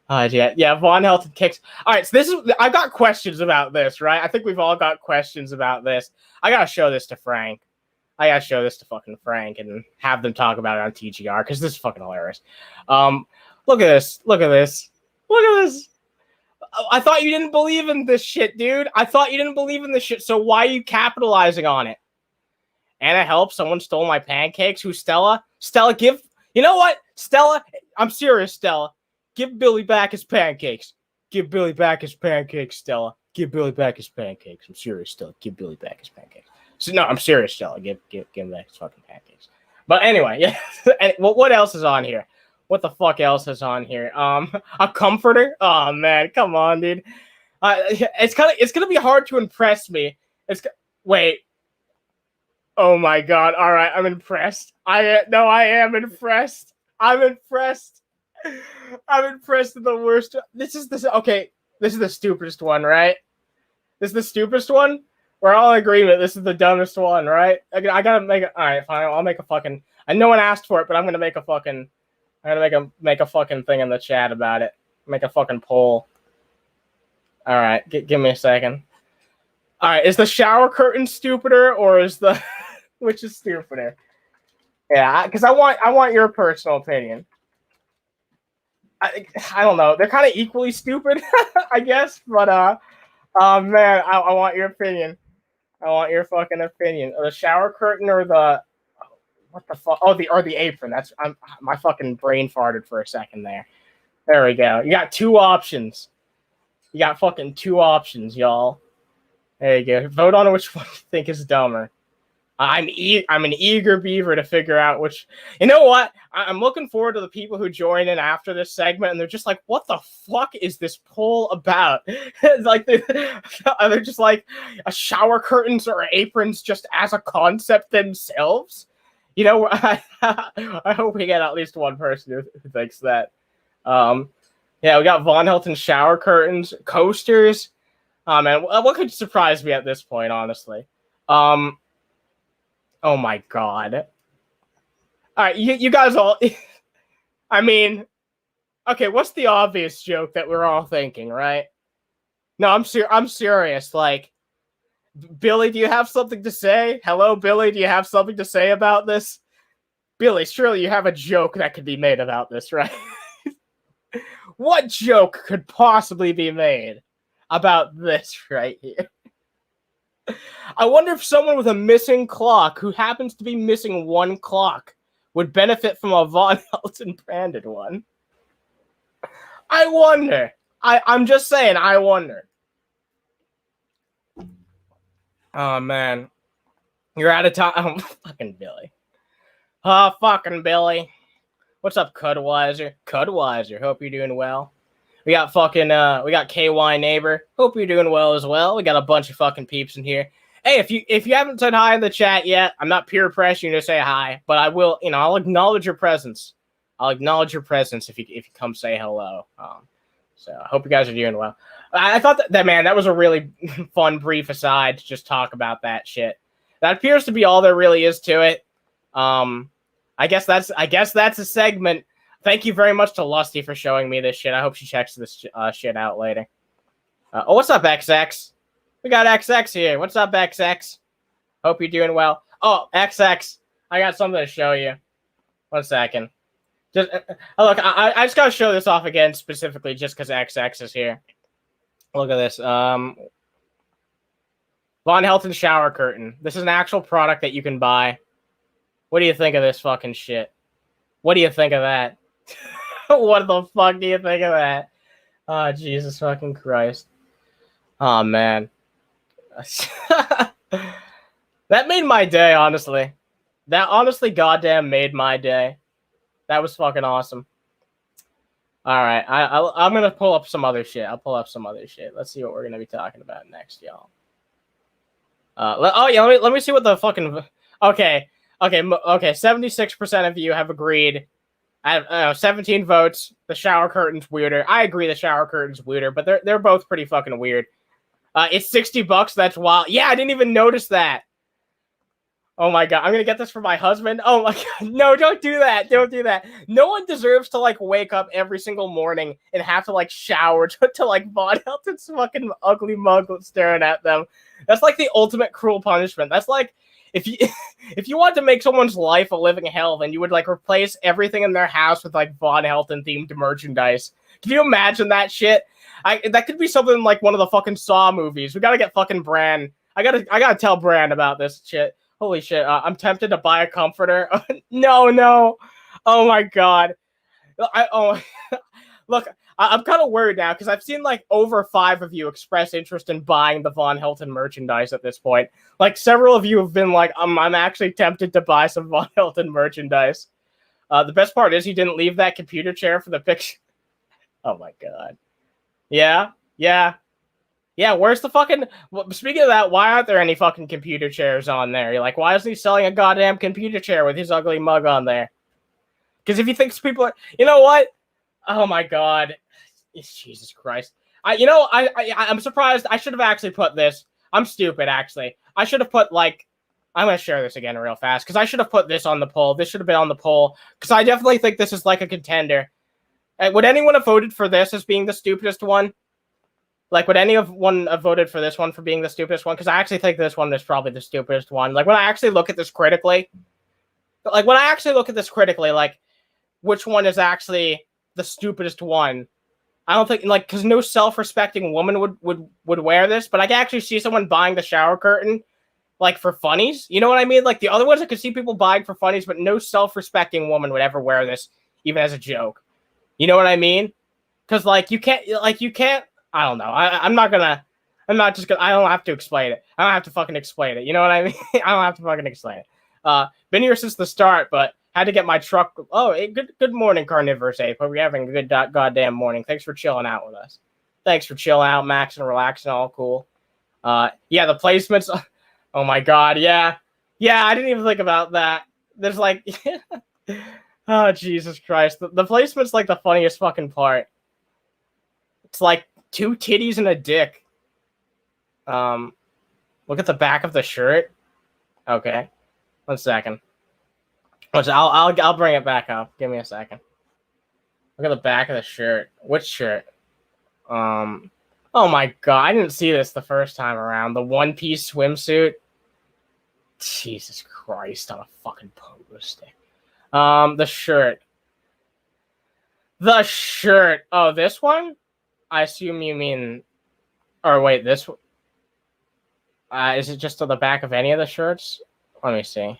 Speaker 1: Yeah, Von Helton kicks. All right, so I've got questions about this, right? I think we've all got questions about this. I gotta show this to Frank. I gotta show this to fucking Frank and have them talk about it on TGR because this is fucking hilarious. Look at this. Look at this. Look at this. I thought you didn't believe in this shit, dude. I thought you didn't believe in this shit. So why are you capitalizing on it? Anna help. Someone stole my pancakes. Who's Stella? Stella, give. You know what? Stella, I'm serious, Stella. Give Billy back his pancakes. Give Billy back his pancakes, Stella. Give Billy back his pancakes. I'm serious, Stella. Give Billy back his pancakes. So, no, I'm serious, Stella. Give him back his fucking pancakes. But anyway, yeah. And what else is on here? What the fuck else is on here? A comforter? Oh man, come on, dude. It's gonna be hard to impress me. Wait. Oh my god! All right, I'm impressed. I am impressed. I'm impressed. I'm impressed with the worst. This is the stupidest one, right? This is the stupidest one. We're all in agreement. This is the dumbest one, right? I gotta make it. All right, fine. I'll make a fucking. And no one asked for it, but I'm gonna make a fucking. I'm gonna make a fucking thing in the chat about it. Make a fucking poll. All right, give me a second. All right, is the shower curtain stupider or is the which is stupider? Yeah, because I want your personal opinion. I don't know. They're kind of equally stupid, I guess. But man, I want your opinion. I want your fucking opinion. The shower curtain or the what the fuck? Oh, the apron. That's my fucking brain farted for a second there. There we go. You got two options. You got fucking two options, y'all. There you go. Vote on which one you think is dumber. I'm an eager beaver to figure out which. You know what? I'm looking forward to the people who join in after this segment, and they're just like, "What the fuck is this poll about?" Like they're just like, shower curtains or aprons just as a concept themselves. You know, I hope we get at least one person who thinks that. Yeah, we got Von Helton shower curtains, coasters. Man, what could surprise me at this point, honestly? Oh my god. All right, you guys all. I mean, okay, what's the obvious joke that we're all thinking, right? No, I'm serious. Like, Billy, do you have something to say? Hello, Billy, do you have something to say about this? Billy, surely you have a joke that could be made about this, right? What joke could possibly be made about this right here? I wonder if someone with a missing clock who happens to be missing one clock would benefit from a Von Helton branded one. I wonder. I'm just saying, I wonder. Oh, man. You're out of time. Oh, fucking Billy. Oh, fucking Billy. What's up, Cudwiser? Cudwiser, hope you're doing well. We got we got KY Neighbor. Hope you're doing well as well. We got a bunch of fucking peeps in here. Hey, if you haven't said hi in the chat yet, I'm not peer pressuring you to say hi, but I will, I'll acknowledge your presence. I'll acknowledge your presence if you come say hello. So I hope you guys are doing well. I thought that man, that was a really fun brief aside to just talk about that shit. That appears to be all there really is to it. I guess that's a segment. Thank you very much to Lusty for showing me this shit. I hope she checks this shit out later. Oh, what's up, XX? We got XX here. What's up, XX? Hope you're doing well. Oh, XX, I got something to show you. 1 second. Just look, I just gotta show this off again specifically just because XX is here. Look at this. Von Helton shower curtain. This is an actual product that you can buy. What do you think of this fucking shit? What do you think of that? What the fuck do you think of that? Oh, Jesus fucking Christ. Oh, man. That made my day, honestly. That honestly goddamn made my day. That was fucking awesome. All right, I'm gonna pull up some other shit. I'll pull up some other shit. Let's see what we're gonna be talking about next, y'all. Let me see what the fucking. Okay. 76% of you have agreed. I have 17 votes. The shower curtain's weirder. I agree, the shower curtain's weirder, but they're both pretty fucking weird. It's $60. That's wild. Yeah, I didn't even notice that. Oh my god, I'm gonna get this for my husband. Oh my god, no, don't do that. Don't do that. No one deserves to like wake up every single morning and have to like shower to like Von Helton's fucking ugly mug staring at them. That's like the ultimate cruel punishment. That's like if you want to make someone's life a living hell, then you would like replace everything in their house with like Von Helton themed merchandise. Can you imagine that shit? That could be something like one of the fucking Saw movies. We gotta get fucking Bran. I gotta tell Bran about this shit. Holy shit, I'm tempted to buy a comforter. No. Oh my god. Look, I'm kind of worried now because I've seen like over 5 of you express interest in buying the Von Helton merchandise at this point. Like several of you have been like, I'm actually tempted to buy some Von Helton merchandise. The best part is he didn't leave that computer chair for the picture. Oh my god. Yeah, where's the fucking... Speaking of that, why aren't there any fucking computer chairs on there? You're like, why isn't he selling a goddamn computer chair with his ugly mug on there? Because if he thinks people are... You know what? Oh my god. Jesus Christ. I'm surprised. I should have actually put this. I'm stupid, actually. I should have put, like... I'm going to share this again real fast, because I should have put this on the poll. This should have been on the poll, because I definitely think this is, like, a contender. Would anyone have voted for this as being the stupidest one? Like, would anyone have voted for this one for being the stupidest one? Because I actually think this one is probably the stupidest one. Like, when I actually look at this critically, like, which one is actually the stupidest one? I don't think, like, because no self-respecting woman would wear this, but I can actually see someone buying the shower curtain, like, for funnies. You know what I mean? Like, the other ones I could see people buying for funnies, but no self-respecting woman would ever wear this, even as a joke. You know what I mean? Because, like, you can't, I don't know. I don't have to explain it. I don't have to fucking explain it. You know what I mean? I don't have to fucking explain it. Been here since the start, but had to get my truck. Oh, good morning, Carnivorous Ape. Hope you're having a good goddamn morning. Thanks for chilling out with us. Thanks for chilling out, Max, and relaxing. All cool. Yeah, the placements. Oh my god, yeah. I didn't even think about that. There's like, oh Jesus Christ, the placement's like the funniest fucking part. It's like 2 titties and a dick. Look at the back of the shirt. Okay, 1 second. I'll bring it back up. Give me a second. Look at the back of the shirt. Which shirt? Oh my god, I didn't see this the first time around. The one-piece swimsuit. Jesus Christ, on a fucking pogo stick. The shirt. The shirt. Oh, this one? I assume you mean... Or wait, this one? Is it just on the back of any of the shirts? Let me see.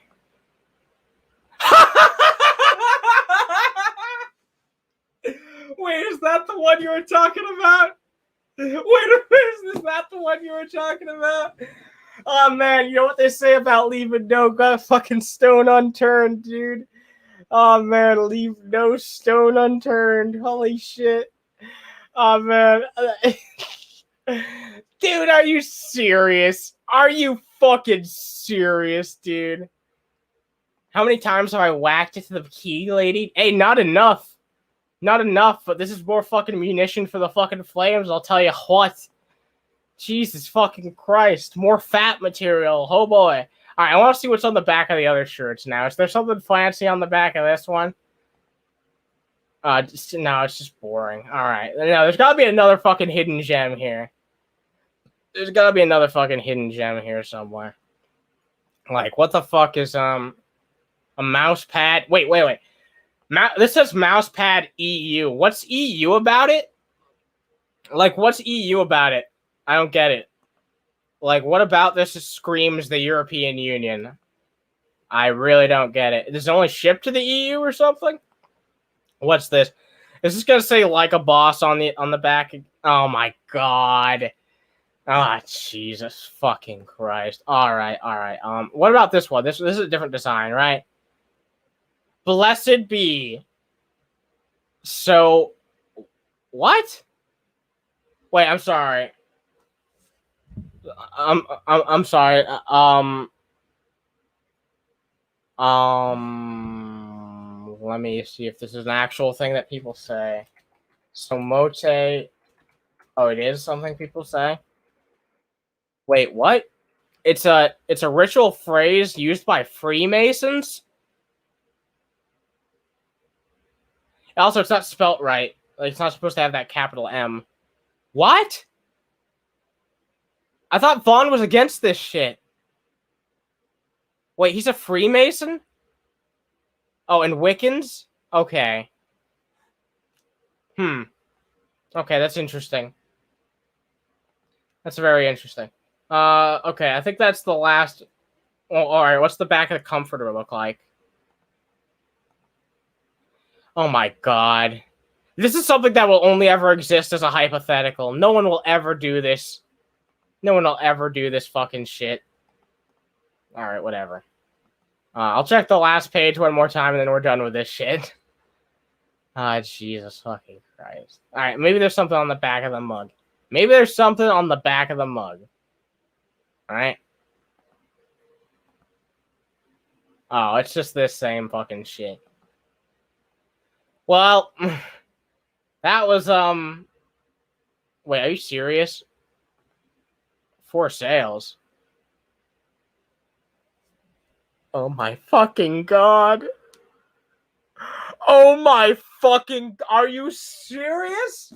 Speaker 1: Wait, is that the one you were talking about? Wait a minute, is that the one you were talking about? Oh man, you know what they say about leaving no fucking stone unturned, dude. Oh man, leave no stone unturned. Holy shit. Oh man. Dude, are you serious? Are you fucking serious, dude? How many times have I whacked it to the key, lady? Hey, not enough. Not enough, but this is more fucking munition for the fucking flames, I'll tell you what. Jesus fucking Christ. More fat material. Oh boy. Alright, I want to see what's on the back of the other shirts now. Is there something fancy on the back of this one? No, it's just boring. Alright. No, there's gotta be another fucking hidden gem here. There's gotta be another fucking hidden gem here somewhere. Like, what the fuck is, a mouse pad? Wait. This says mouse pad EU. What's EU about it? Like, what's EU about it? I don't get it. Like, what about this screams the European Union? I really don't get it. Does it only ship to the EU or something? What's this? Is this gonna say like a boss on the back? Oh my god. Ah, Jesus fucking Christ. Alright. What about this one? This is a different design, right? Blessed be. So what? Wait, I'm sorry. I'm sorry. Let me see if this is an actual thing that people say. So mote. Oh, it is something people say. Wait, what? It's a ritual phrase used by Freemasons. Also, it's not spelt right. Like, it's not supposed to have that capital M. What? I thought Vaughn was against this shit. Wait, he's a Freemason? Oh, and Wiccans? Okay. Okay, that's interesting. That's very interesting. Okay, I think that's the last... Oh, alright, what's the back of the comforter look like? Oh my god. This is something that will only ever exist as a hypothetical. No one will ever do this. No one will ever do this fucking shit. Alright, whatever. I'll check the last page one more time and then we're done with this shit. Jesus fucking Christ. Alright, maybe there's something on the back of the mug. Maybe there's something on the back of the mug. Alright. Oh, it's just this same fucking shit. Well, that was, wait, are you serious? For sales. Oh my fucking god. Oh my fucking... Are you serious?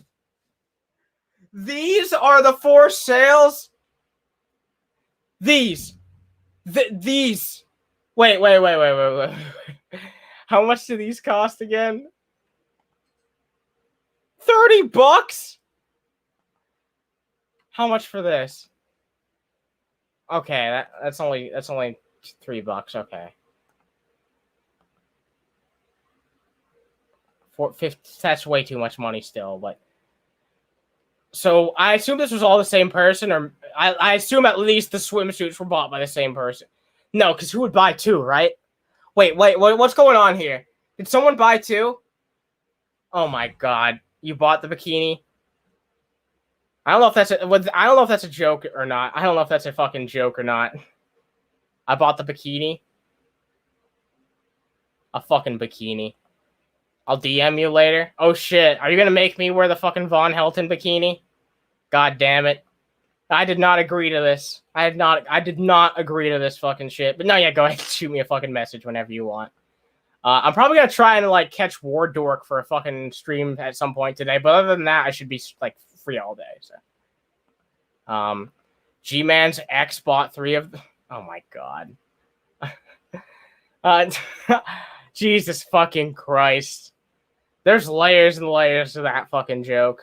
Speaker 1: These are the for sales? These. These. Wait. How much do these cost again? $30? How much for this? Okay, that's only $3. Okay. 450. That's way too much money still, but so I assume this was all the same person, or I assume at least the swimsuits were bought by the same person. No, because who would buy two, right? Wait, what's going on here? Did someone buy two? Oh my god, you bought the bikini? I don't know if that's a joke or not. I don't know if that's a fucking joke or not. I bought the bikini. A fucking bikini. I'll DM you later. Oh shit, are you gonna make me wear the fucking Von Helton bikini? God damn it. I did not agree to this. I did not agree to this fucking shit. But no, yeah, go ahead and shoot me a fucking message whenever you want. I'm probably gonna try and like catch War Dork for a fucking stream at some point today. But other than that, I should be like free all day. So, G-Man's X bought 3 of. Oh my god. Jesus fucking Christ. There's layers and layers to that fucking joke.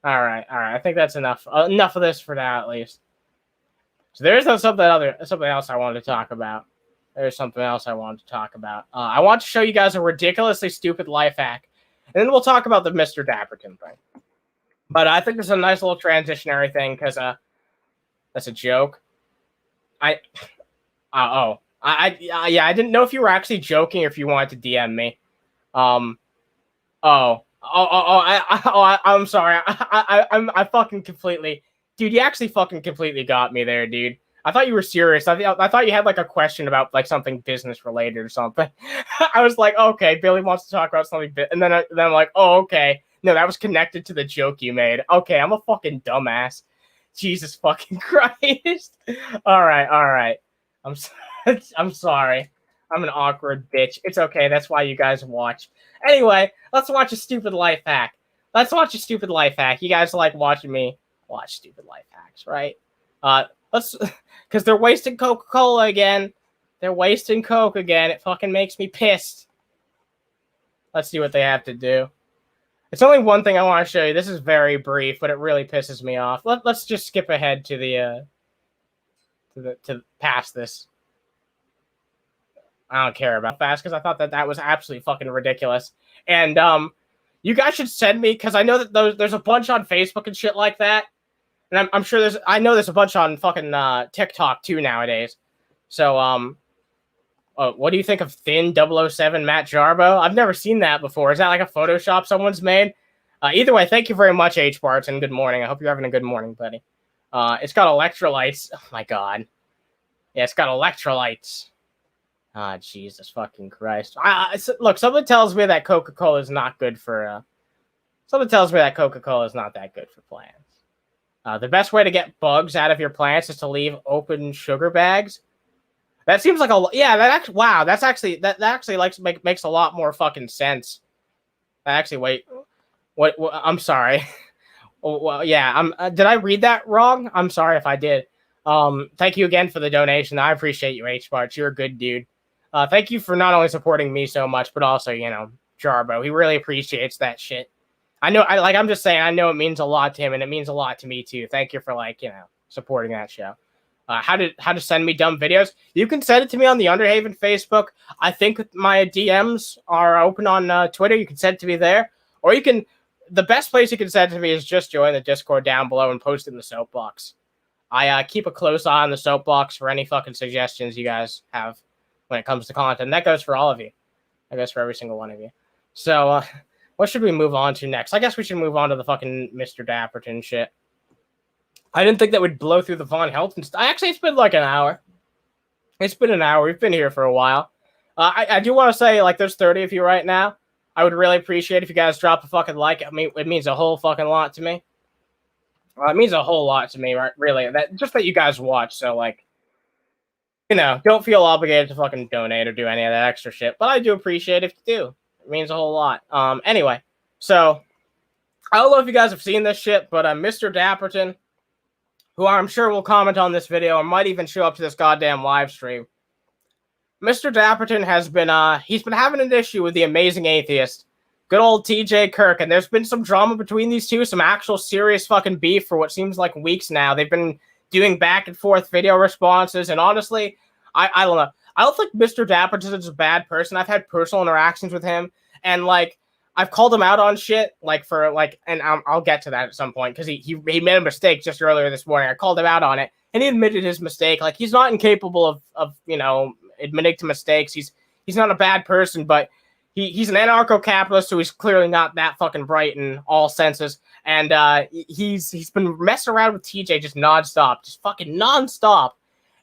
Speaker 1: All right. I think that's enough. Enough of this for now, at least. So there's something else I wanted to talk about. I want to show you guys a ridiculously stupid life hack, and then we'll talk about the Mr. Dapperton thing. But I think this is a nice little transitionary thing because that's a joke. I didn't know if you were actually joking or if you wanted to DM me. I'm sorry. I fucking completely, dude. You actually fucking completely got me there, dude. I thought you were serious. I thought you had like a question about like something business related or something. I was like, okay, Billy wants to talk about something, and then I'm like, oh, okay. No, that was connected to the joke you made. Okay, I'm a fucking dumbass. Jesus fucking Christ. All right. I'm sorry. I'm an awkward bitch. It's okay. That's why you guys watch. Anyway, let's watch a stupid life hack. You guys like watching me watch stupid life hacks, right? Because they're wasting Coca-Cola again. They're wasting Coke again. It fucking makes me pissed. Let's see what they have to do. It's only one thing I want to show you. This is very brief, but it really pisses me off. Let's just skip ahead to the past this. I don't care about fast because I thought that was absolutely fucking ridiculous. And You guys should send me, because I know that there's a bunch on Facebook and shit like that. And I'm sure I know there's a bunch on fucking TikTok too nowadays. So, what do you think of Thin 007 Matt Jarbo? I've never seen that before. Is that like a Photoshop someone's made? Either way, thank you very much, H. Barton. Good morning. I hope you're having a good morning, buddy. It's got electrolytes. Oh, my God. Yeah, it's got electrolytes. Ah, Jesus fucking Christ. Look, something tells me that Coca-Cola is not good for... something tells me that Coca-Cola is not that good for plants. The best way to get bugs out of your plants is to leave open sugar bags. That seems like a... Yeah, that actually makes a lot more fucking sense. Actually, wait. What I'm sorry. Well, yeah, did I read that wrong? I'm sorry if I did. Thank you again for the donation. I appreciate you, H-Barts. You're a good dude. Thank you for not only supporting me so much, but also, Jarbo. He really appreciates that shit. I'm just saying, I know it means a lot to him, and it means a lot to me, too. Thank you for, supporting that show. How to send me dumb videos? You can send it to me on the Underhaven Facebook. I think my DMs are open on Twitter. You can send it to me there. Or you can... The best place you can send it to me is just join the Discord down below and post it in the Soapbox. I keep a close eye on the Soapbox for any fucking suggestions you guys have when it comes to content. And that goes for all of you. That goes for every single one of you. So, what should we move on to next? I guess we should move on to the fucking Mr. Dapperton shit. I didn't think that would blow through the Von Helton stuff. Actually, it's been like an hour. It's been an hour. We've been here for a while. I do want to say, there's 30 of you right now. I would really appreciate if you guys drop a fucking like. I mean, it means a whole fucking lot to me. It means a whole lot to me, right? Really. That you guys watch. So, don't feel obligated to fucking donate or do any of that extra shit. But I do appreciate if you do. It means a whole lot. Anyway, so I don't know if you guys have seen this shit, but Mr. Dapperton, who I'm sure will comment on this video or might even show up to this goddamn live stream. Mr. Dapperton has been, he's been having an issue with the Amazing Atheist. Good old TJ Kirk, and there's been some drama between these two, some actual serious fucking beef for what seems like weeks now. They've been doing back and forth video responses, and honestly, I don't know. I don't think Mr. Dapperton is a bad person. I've had personal interactions with him, and, I've called him out on shit, and I'll get to that at some point, because he made a mistake just earlier this morning. I called him out on it, and he admitted his mistake. He's not incapable of admitting to mistakes. He's not a bad person, but he's an anarcho-capitalist, so he's clearly not that fucking bright in all senses. And he's been messing around with TJ just nonstop, just fucking nonstop.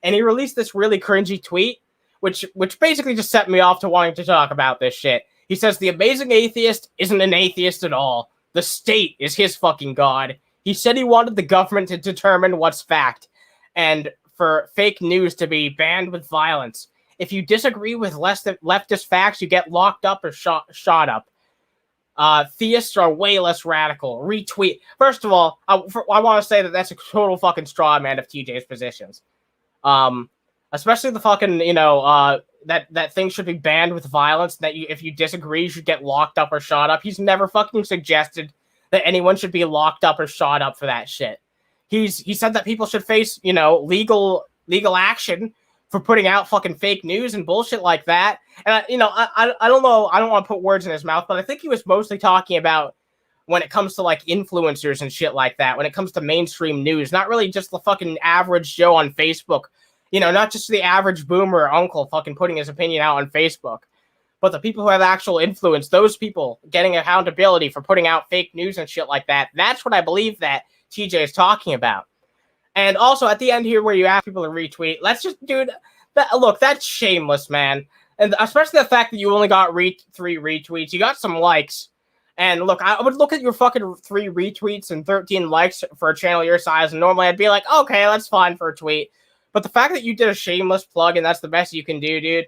Speaker 1: And he released this really cringy tweet, which basically just set me off to wanting to talk about this shit. He says the Amazing Atheist isn't an atheist at all. The state is his fucking god. He said he wanted the government to determine what's fact, and for fake news to be banned with violence. If you disagree with leftist facts, you get locked up or shot up. Theists are way less radical. Retweet. First of all, I want to say that that's a total fucking straw man of TJ's positions. Especially the fucking, that thing should be banned with violence, that if you disagree, you should get locked up or shot up. He's never fucking suggested that anyone should be locked up or shot up for that shit. He said that people should face, legal action for putting out fucking fake news and bullshit like that. And, I don't know. I don't want to put words in his mouth, but I think he was mostly talking about when it comes to, influencers and shit like that, when it comes to mainstream news, not really just the fucking average Joe on Facebook, not just the average boomer or uncle fucking putting his opinion out on Facebook, but the people who have actual influence, those people getting accountability for putting out fake news and shit like that. That's what I believe that TJ is talking about. And also at the end here where you ask people to retweet, let's just, dude, look, that's shameless, man. And especially the fact that you only got 3 retweets. You got some likes. And look, I would look at your fucking 3 retweets and 13 likes for a channel your size, and normally I'd be like, okay, that's fine for a tweet. But the fact that you did a shameless plug and that's the best you can do, dude.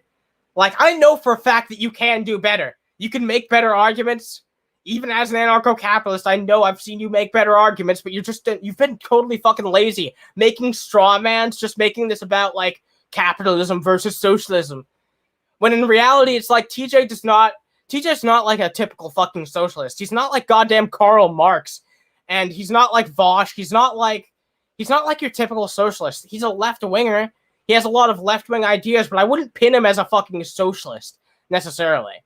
Speaker 1: I know for a fact that you can do better. You can make better arguments. Even as an anarcho-capitalist, I know I've seen you make better arguments, but you've been totally fucking lazy. Making straw mans, just making this about, capitalism versus socialism. When in reality, it's TJ's not like a typical fucking socialist. He's not like goddamn Karl Marx. And he's not like Vosh. He's not like your typical socialist. He's a left-winger. He has a lot of left-wing ideas, but I wouldn't pin him as a fucking socialist, necessarily.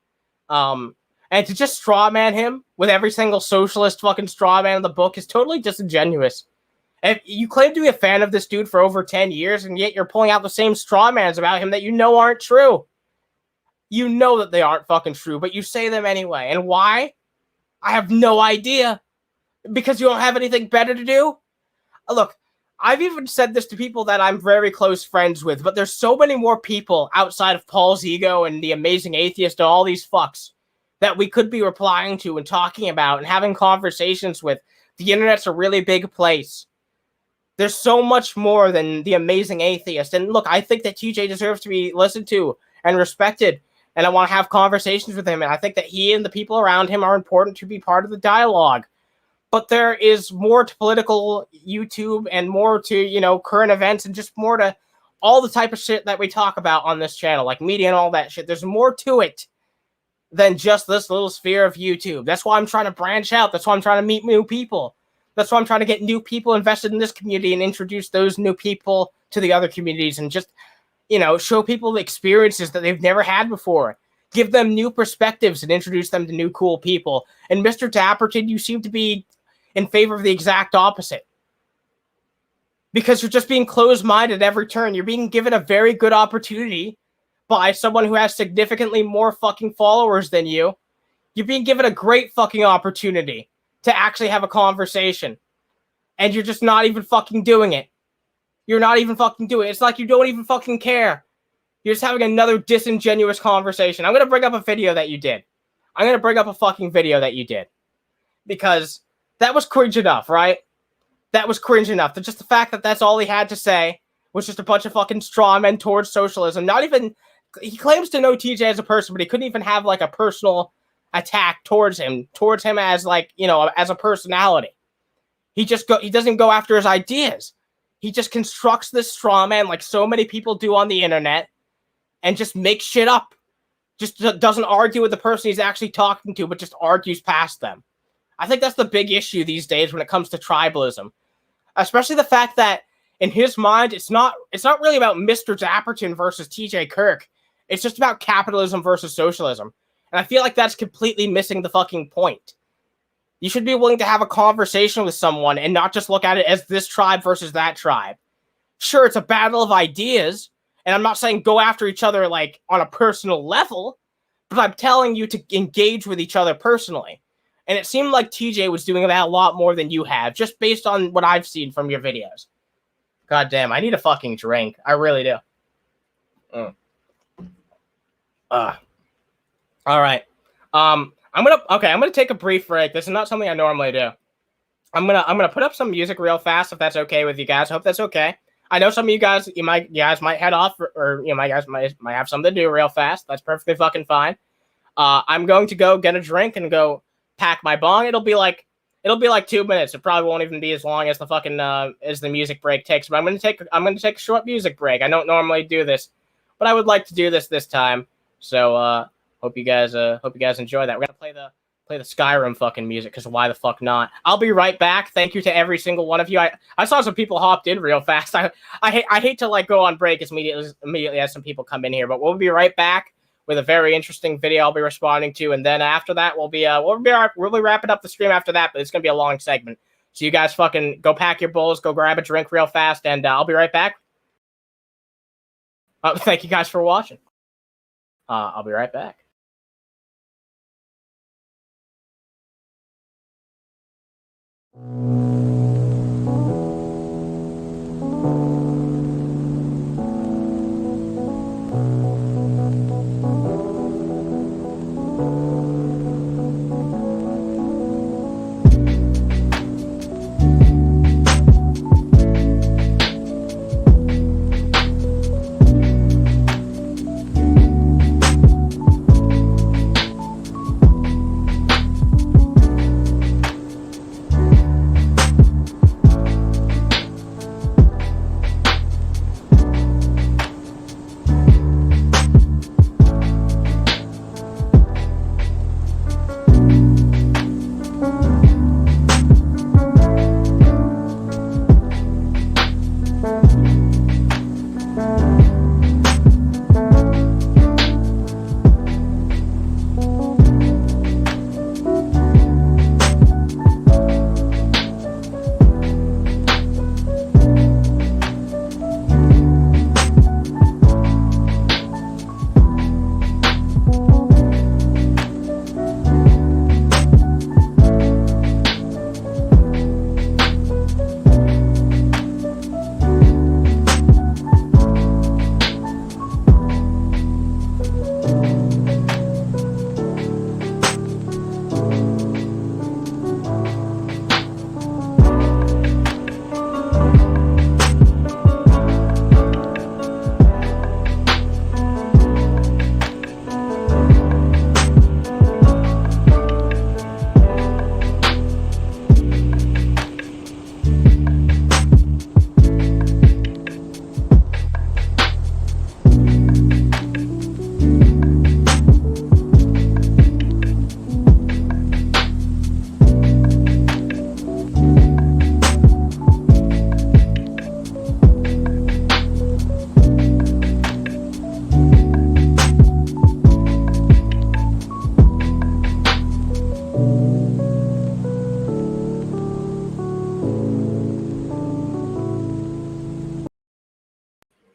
Speaker 1: And And to just straw man him with every single socialist fucking straw man in the book is totally disingenuous. If you claim to be a fan of this dude for over 10 years, and yet you're pulling out the same straw mans about him that you know aren't true. You know that they aren't fucking true, but you say them anyway. And why? I have no idea. Because you don't have anything better to do? Look, I've even said this to people that I'm very close friends with, but there's so many more people outside of Paul's Ego and the Amazing Atheist and all these fucks that we could be replying to and talking about and having conversations with. The internet's a really big place. There's so much more than the Amazing Atheist. And look, I think that TJ deserves to be listened to and respected. And I want to have conversations with him. And I think that he and the people around him are important to be part of the dialogue. But there is more to political YouTube and more to, you know, current events and just more to all the type of shit that we talk about on this channel, like media and all that shit. There's more to it than just this little sphere of YouTube. That's why I'm trying to branch out. That's why I'm trying to meet new people. That's why I'm trying to get new people invested in this community and introduce those new people to the other communities and just, you know, show people the experiences that they've never had before. Give them new perspectives and introduce them to new cool people. And Mr. Dapperton, you seem to be in favor of the exact opposite. Because you're just being closed-minded at every turn. You're being given a very good opportunity by someone who has significantly more fucking followers than you. You're being given a great fucking opportunity to actually have a conversation. And you're just not even fucking doing it. You're not even fucking doing it. It's like you don't even fucking care. You're just having another disingenuous conversation. I'm going to bring up a video that you did. I'm going to bring up a fucking video that you did. Because that was cringe enough, right? That was cringe enough. Just the fact that that's all he had to say was just a bunch of fucking straw men towards socialism. Not even... He claims to know TJ as a person, but he couldn't even have, like, a personal attack towards him as, like, you know, as a personality. He doesn't go after his ideas. He just constructs this straw man like so many people do on the internet and just makes shit up. Just doesn't argue with the person he's actually talking to, but just argues past them. I think that's the big issue these days when it comes to tribalism. Especially the fact that in his mind, it's not really about Mr. Dapperton versus TJ Kirk. It's just about capitalism versus socialism. And I feel like that's completely missing the fucking point. You should be willing to have a conversation with someone and not just look at it as this tribe versus that tribe. Sure, it's a battle of ideas, and I'm not saying go after each other like on a personal level, but I'm telling you to engage with each other personally. And it seemed like TJ was doing that a lot more than you have, just based on what I've seen from your videos. God damn, I need a fucking drink. I really do. All right. I'm gonna take a brief break. This is not something I normally do. I'm gonna put up some music real fast if that's okay with you guys. Hope that's okay. I know some of you guys might head off or you guys might have something to do real fast. That's perfectly fucking fine. I'm going to go get a drink and go pack my bong. It'll be like 2 minutes. It probably won't even be as long as the fucking as the music break takes. But I'm gonna take a short music break. I don't normally do this, but I would like to do this time. So hope you guys enjoy that. We're gonna play the Skyrim fucking music because why the fuck not? I'll be right back. Thank you to every single one of you. I saw some people hopped in real fast. I hate to like go on break as immediately as some people come in here, but we'll be right back with a very interesting video I'll be responding to, and then after that we'll be wrapping up the stream after that. But it's gonna be a long segment, so you guys fucking go pack your bowls, go grab a drink real fast, and I'll be right back. Thank you guys for watching. I'll be right back.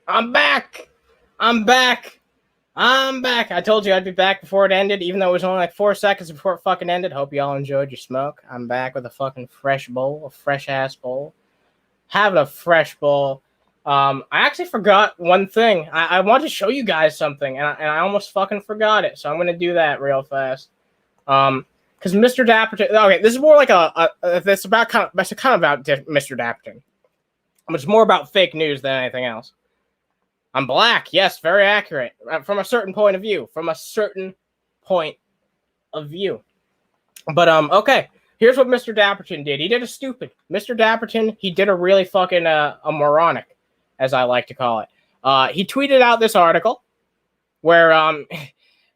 Speaker 1: I'm back. I'm back. I'm back. I told you I'd be back before it ended, even though it was only like 4 seconds before it fucking ended. Hope y'all enjoyed your smoke. I'm back with a fucking fresh bowl, a fresh-ass bowl. Having a fresh bowl. I actually forgot one thing. I wanted to show you guys something, and I almost fucking forgot it, so I'm going to do that real fast. Because Mr. Dapperton... Okay, this is more like it's kind of about Mr. Dapperton. But it's more about fake news than anything else. I'm black. Yes, very accurate. From a certain point of view. From a certain point of view. But, okay. Here's what Mr. Dapperton did. He did a stupid. Mr. Dapperton, he did a really fucking, a moronic, as I like to call it. He tweeted out this article where,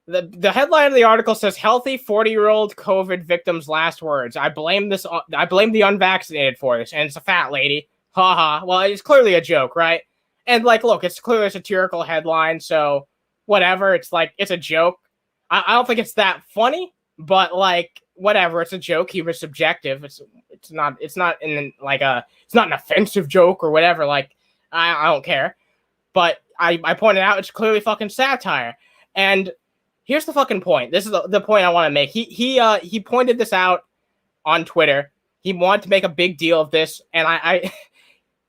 Speaker 1: the headline of the article says, healthy 40-year-old COVID victim's last words. I blame the unvaccinated for this. And it's a fat lady. Haha. Well, it's clearly a joke, right? And, like, look, it's clearly a satirical headline, so whatever. It's like, it's a joke. I don't think it's that funny, but, like, whatever. It's a joke. He was subjective. It's not an offensive joke or whatever. Like, I don't care. But I pointed out it's clearly fucking satire. And here's the fucking point. This is the point I want to make. He pointed this out on Twitter. He wanted to make a big deal of this, and I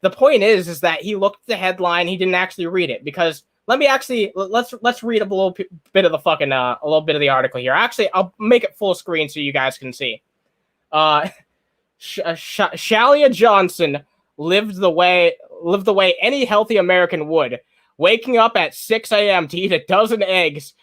Speaker 1: the point is that he looked at the headline. He didn't actually read it, because let's read a little bit of the fucking a little bit of the article here. Actually, I'll make it full screen so you guys can see. Shalia Johnson lived the way any healthy American would, waking up at 6 a.m. to eat a dozen eggs,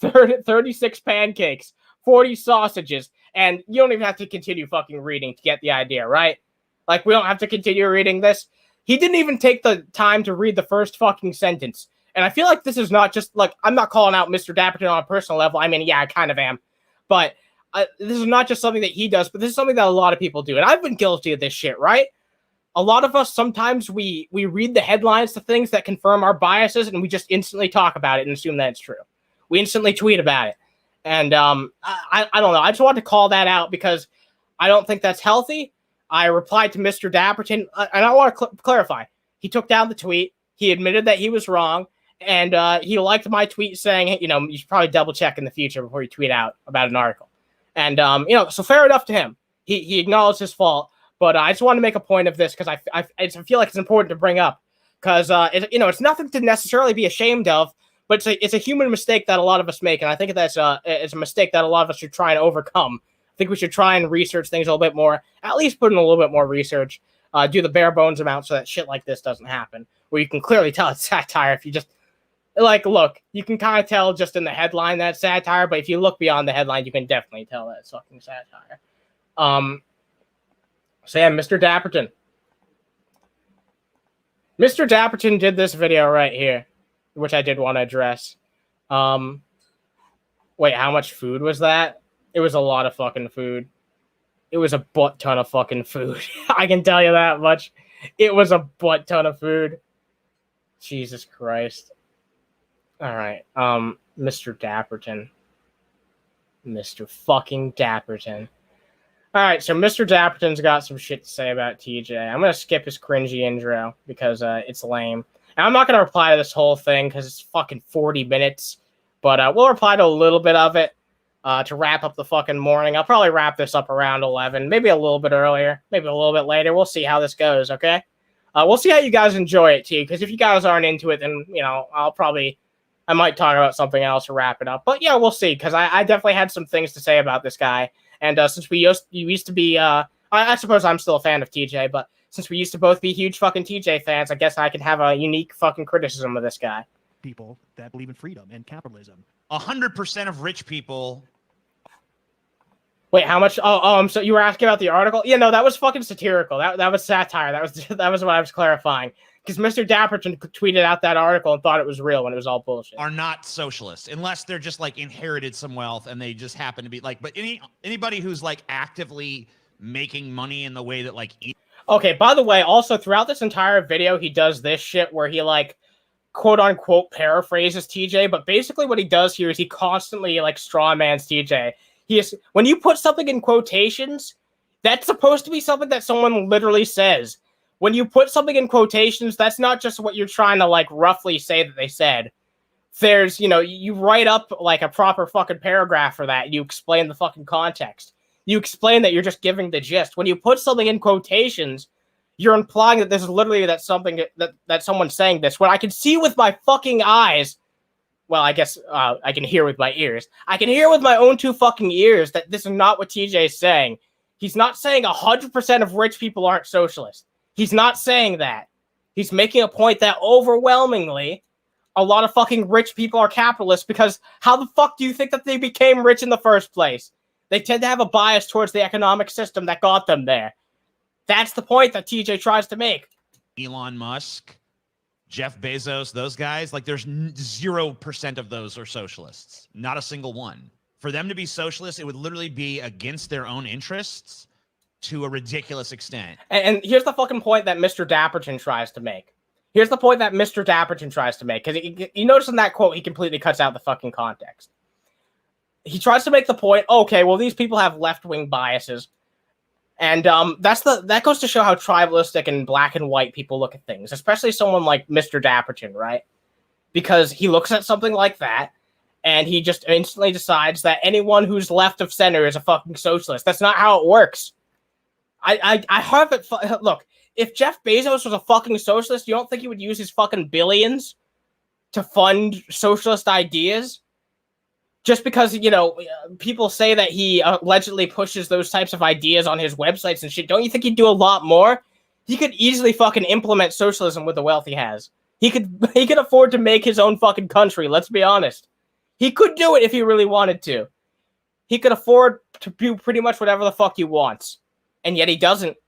Speaker 1: 36 pancakes, 40 sausages, and you don't even have to continue fucking reading to get the idea, right? Like, we don't have to continue reading this. He didn't even take the time to read the first fucking sentence. And I feel like this is not just, like, I'm not calling out Mr. Dapperton on a personal level. I mean, yeah, I kind of am. But this is not just something that he does, but this is something that a lot of people do. And I've been guilty of this shit, right? A lot of us, sometimes we read the headlines to things that confirm our biases, and we just instantly talk about it and assume that it's true. We instantly tweet about it. And I don't know. I just wanted to call that out because I don't think that's healthy. I replied to Mr. Dapperton, and I want to clarify. He took down the tweet. He admitted that he was wrong, and he liked my tweet saying, you should probably double check in the future before you tweet out about an article. And, so fair enough to him. He acknowledged his fault, but I just want to make a point of this because I feel like it's important to bring up because, it's nothing to necessarily be ashamed of, but it's a human mistake that a lot of us make, and I think that's it's a mistake that a lot of us should try and overcome. I think we should try and research things a little bit more, at least put in a little bit more research, do the bare bones amount so that shit like this doesn't happen, where you can clearly tell it's satire if you just, like, look, you can kind of tell just in the headline that it's satire, but if you look beyond the headline, you can definitely tell that it's fucking satire. So yeah, Mr. Dapperton. Mr. Dapperton did this video right here, which I did want to address. Wait, how much food was that? It was a lot of fucking food. It was a butt ton of fucking food. I can tell you that much. It was a butt ton of food. Jesus Christ. All right. Mr. Dapperton. Mr. fucking Dapperton. All right, so Mr. Dapperton's got some shit to say about TJ. I'm going to skip his cringy intro because it's lame. And I'm not going to reply to this whole thing because it's fucking 40 minutes. But we'll reply to a little bit of it to wrap up the fucking morning. I'll probably wrap this up around 11, maybe a little bit earlier, maybe a little bit later. We'll see how this goes, okay? We'll see how you guys enjoy it, too, because if you guys aren't into it, then, I might talk about something else to wrap it up. But, yeah, we'll see, because I definitely had some things to say about this guy. And since you used to be, I suppose I'm still a fan of TJ, but since we used to both be huge fucking TJ fans, I guess I can have a unique fucking criticism of this guy.
Speaker 6: People that believe in freedom and capitalism. 100% of rich people.
Speaker 1: Wait, how much? So you were asking about the article? Yeah, no, that was fucking satirical. That was satire. That was what I was clarifying. Because Mr. Dapperton tweeted out that article and thought it was real when it was all bullshit.
Speaker 6: Are not socialists unless they're just like inherited some wealth and they just happen to be like. But anybody who's like actively making money in the way that like.
Speaker 1: Okay. By the way, also throughout this entire video, he does this shit where he like quote unquote paraphrases TJ, but basically what he does here is he constantly like strawmans TJ. When you put something in quotations, that's supposed to be something that someone literally says. when you put something in quotations, that's not just what you're trying to like roughly say that they said. There's, you write up like a proper fucking paragraph for that. You explain the fucking context. You explain that you're just giving the gist. When you put something in quotations, you're implying that this is literally that someone's saying this. When I can see with my fucking eyes, well, I guess I can hear with my ears. I can hear with my own two fucking ears that this is not what TJ is saying. He's not saying 100% of rich people aren't socialist. He's not saying that. He's making a point that overwhelmingly, a lot of fucking rich people are capitalists, because how the fuck do you think that they became rich in the first place? They tend to have a bias towards the economic system that got them there. That's the point that TJ tries to make.
Speaker 6: Elon Musk, Jeff Bezos, those guys, like there's 0% of those are socialists. Not a single one. For them to be socialists, it would literally be against their own interests to a ridiculous extent.
Speaker 1: And here's the fucking point that Mr. Dapperton tries to make. Here's the point that Mr. Dapperton tries to make. Because you notice in that quote, he completely cuts out the fucking context. He tries to make the point, okay, well, these people have left-wing biases. And that goes to show how tribalistic and black and white people look at things, especially someone like Mr. Dapperton, right? Because he looks at something like that, and he just instantly decides that anyone who's left of center is a fucking socialist. That's not how it works. I have it. Look, if Jeff Bezos was a fucking socialist, you don't think he would use his fucking billions to fund socialist ideas? Just because, people say that he allegedly pushes those types of ideas on his websites and shit, don't you think he'd do a lot more? He could easily fucking implement socialism with the wealth he has. He could afford to make his own fucking country, let's be honest. He could do it if he really wanted to. He could afford to do pretty much whatever the fuck he wants. And yet he doesn't.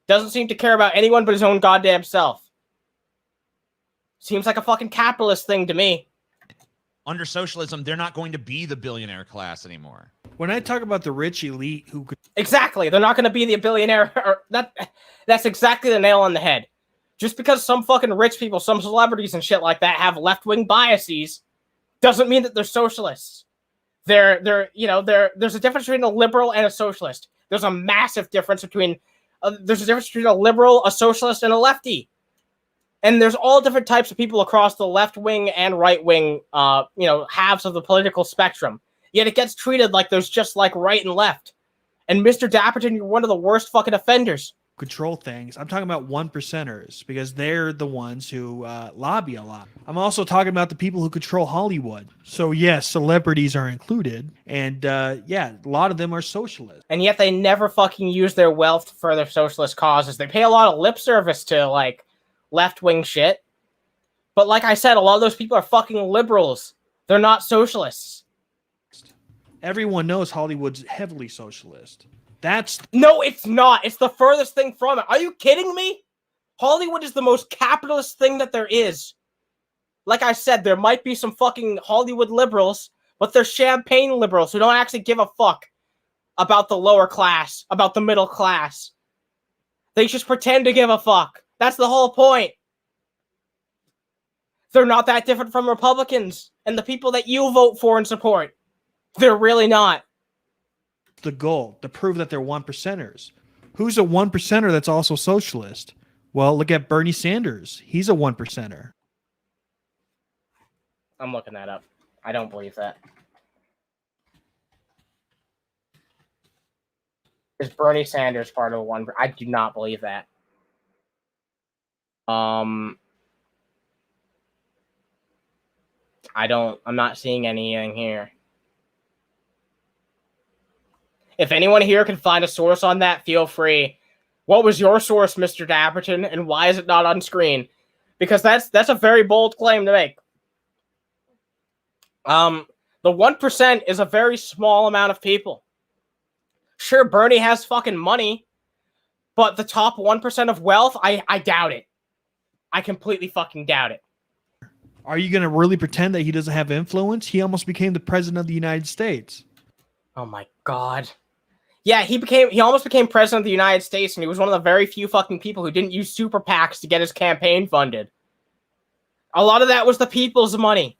Speaker 1: Doesn't seem to care about anyone but his own goddamn self. Seems like a fucking capitalist thing to me.
Speaker 6: Under socialism, they're not going to be the billionaire class anymore.
Speaker 7: When I talk about the rich elite who could...
Speaker 1: Exactly. They're not going to be the billionaire. That's exactly the nail on the head. Just because some fucking rich people, some celebrities and shit like that have left-wing biases doesn't mean that they're socialists. There's a difference between a liberal and a socialist. There's a massive difference between a liberal, a socialist, and a lefty. And there's all different types of people across the left wing and right wing, halves of the political spectrum. Yet it gets treated like there's just like right and left. And Mr. Dapperton, you're one of the worst fucking offenders.
Speaker 7: Control things. I'm talking about 1%ers because they're the ones who lobby a lot. I'm also talking about the people who control Hollywood. So yes, celebrities are included, and a lot of them are socialists.
Speaker 1: And yet they never fucking use their wealth for their socialist causes. They pay a lot of lip service to like left-wing shit. But like I said, a lot of those people are fucking liberals. They're not socialists.
Speaker 7: Everyone knows Hollywood's heavily socialist.
Speaker 1: No, it's not. It's the furthest thing from it. Are you kidding me? Hollywood is the most capitalist thing that there is. Like I said, there might be some fucking Hollywood liberals, but they're champagne liberals who don't actually give a fuck about the lower class, about the middle class. They just pretend to give a fuck. That's the whole point. They're not that different from Republicans and the people that you vote for and support. They're really not.
Speaker 7: The goal to prove that they're 1%ers. Who's a 1%er that's also socialist? Well, look at Bernie Sanders. He's a 1%er.
Speaker 1: I'm looking that up. I don't believe that. Is Bernie Sanders part of a one? I do not believe that. I'm not seeing anything here. If anyone here can find a source on that, feel free. What was your source, Mr. Dapperton, and why is it not on screen? Because that's a very bold claim to make. The 1% is a very small amount of people. Sure, Bernie has fucking money, but the top 1% of wealth, I doubt it. I completely fucking doubt it.
Speaker 7: Are you going to really pretend that he doesn't have influence? He almost became the president of the United States.
Speaker 1: Oh my God. Yeah, he almost became president of the United States, and he was one of the very few fucking people who didn't use super PACs to get his campaign funded. A lot of that was the people's money.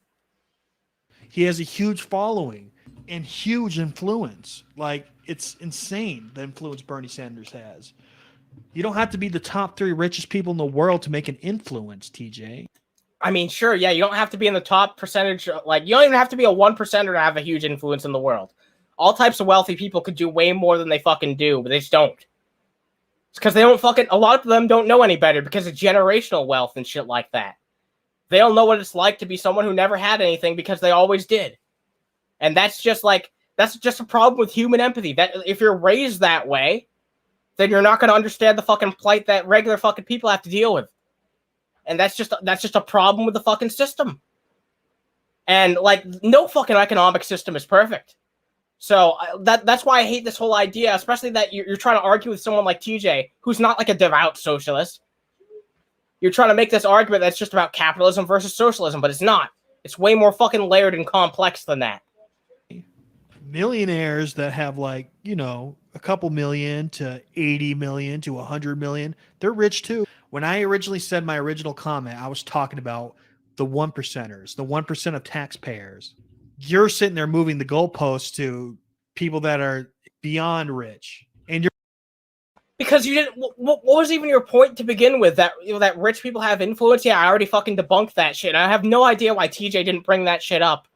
Speaker 7: He has a huge following and huge influence. Like, it's insane the influence Bernie Sanders has. You don't have to be the top 3 richest people in the world to make an influence, TJ.
Speaker 1: I mean, sure, yeah, you don't have to be in the top percentage. Like, you don't even have to be a 1%er to have a huge influence in the world. All types of wealthy people could do way more than they fucking do, but they just don't. It's because they don't fucking... A lot of them don't know any better because of generational wealth and shit like that. They don't know what it's like to be someone who never had anything because they always did. And that's just like... That's just a problem with human empathy. That if you're raised that way, then you're not going to understand the fucking plight that regular fucking people have to deal with. And that's just a problem with the fucking system. And like, no fucking economic system is perfect. So that's why I hate this whole idea, especially that you're trying to argue with someone like TJ, who's not like a devout socialist. You're trying to make this argument that's just about capitalism versus socialism, but it's not. It's way more fucking layered and complex than that.
Speaker 7: Millionaires that have like, you know, a couple million to 80 million to 100 million, they're rich too. When I originally said my original comment, I was talking about the 1%ers, the 1% of taxpayers. You're sitting there moving the goalposts to people that are beyond rich. And you're
Speaker 1: because you didn't. What was even your point to begin with? That that rich people have influence? Yeah, I already fucking debunked that shit. I have no idea why TJ didn't bring that shit up.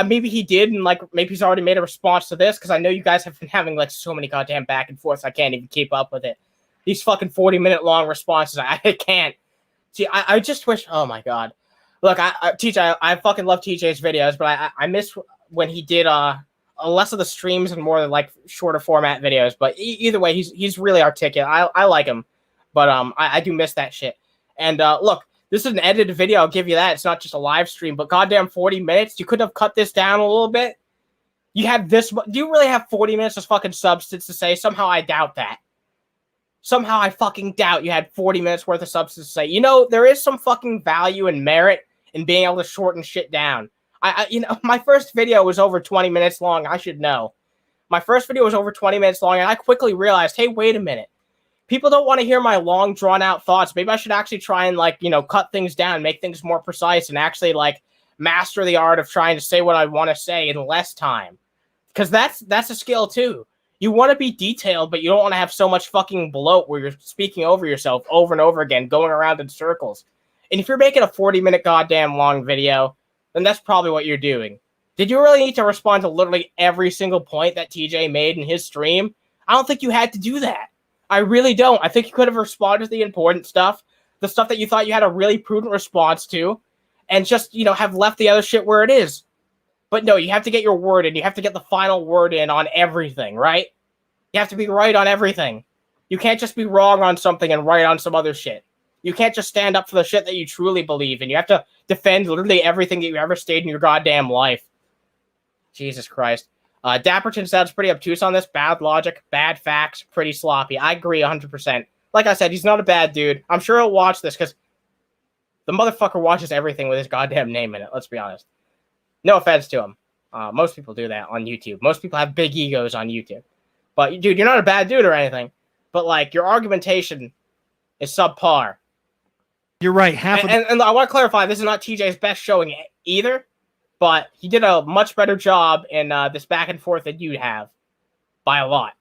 Speaker 1: Maybe he did, and like maybe he's already made a response to this because I know you guys have been having like so many goddamn back and forths. I can't even keep up with it. These fucking 40-minute long responses, I can't. See, I just wish. Oh my god, look, TJ, I fucking love TJ's videos, but I miss when he did less of the streams and more like shorter format videos. But either way, he's really articulate. I like him, but I do miss that shit. And look. This is an edited video, I'll give you that. It's not just a live stream, but goddamn 40 minutes. You could have cut this down a little bit. You had this. Do you really have 40 minutes of fucking substance to say? Somehow I doubt that. Somehow I fucking doubt you had 40 minutes worth of substance to say. You know, there is some fucking value and merit in being able to shorten shit down. You know, my first video was over 20 minutes long. I should know. My first video was over 20 minutes long, and I quickly realized, hey, wait a minute. People don't want to hear my long, drawn-out thoughts. Maybe I should actually try and, like, you know, cut things down, make things more precise, and actually, like, master the art of trying to say what I want to say in less time. Because that's a skill, too. You want to be detailed, but you don't want to have so much fucking bloat where you're speaking over yourself over and over again, going around in circles. And if you're making a 40-minute goddamn long video, then that's probably what you're doing. Did you really need to respond to literally every single point that TJ made in his stream? I don't think you had to do that. I really don't. I think you could have responded to the important stuff, the stuff that you thought you had a really prudent response to, and just, you know, have left the other shit where it is. But no, you have to get your word in. You have to get the final word in on everything, right? You have to be right on everything. You can't just be wrong on something and right on some other shit. You can't just stand up for the shit that you truly believe in. You have to defend literally everything that you ever stated in your goddamn life. Jesus Christ. Dapperton sounds pretty obtuse on this. Bad logic, bad facts, pretty sloppy. I agree 100%. Like I said, he's not a bad dude. I'm sure he'll watch this because the motherfucker watches everything with his goddamn name in it. Let's be honest. No offense to him. Most people do that on YouTube. Most people have big egos on YouTube. But, dude, you're not a bad dude or anything. But, like, your argumentation is subpar.
Speaker 7: You're right.
Speaker 1: And I want to clarify, this is not TJ's best showing either. But he did a much better job in this back and forth than you'd have. By a lot.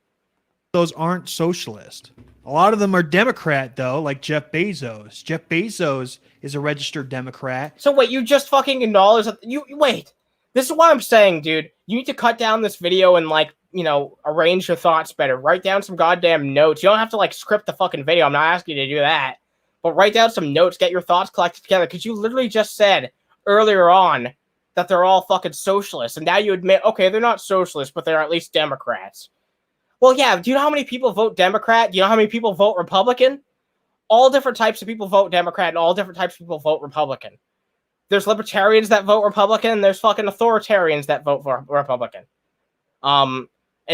Speaker 7: Those aren't socialist. A lot of them are Democrat, though, like Jeff Bezos. Jeff Bezos is a registered Democrat.
Speaker 1: So wait, you just fucking acknowledge that wait. This is what I'm saying, dude. You need to cut down this video and, like, you know, arrange your thoughts better. Write down some goddamn notes. You don't have to, like, script the fucking video. I'm not asking you to do that. But write down some notes. Get your thoughts collected together. Because you literally just said earlier on that they're all fucking socialists. And now you admit, okay, they're not socialists, but they're at least Democrats. Well, yeah, do you know how many people vote Democrat? Do you know how many people vote Republican? All different types of people vote Democrat, and all different types of people vote Republican. There's libertarians that vote Republican, and there's fucking authoritarians that vote for Republican. And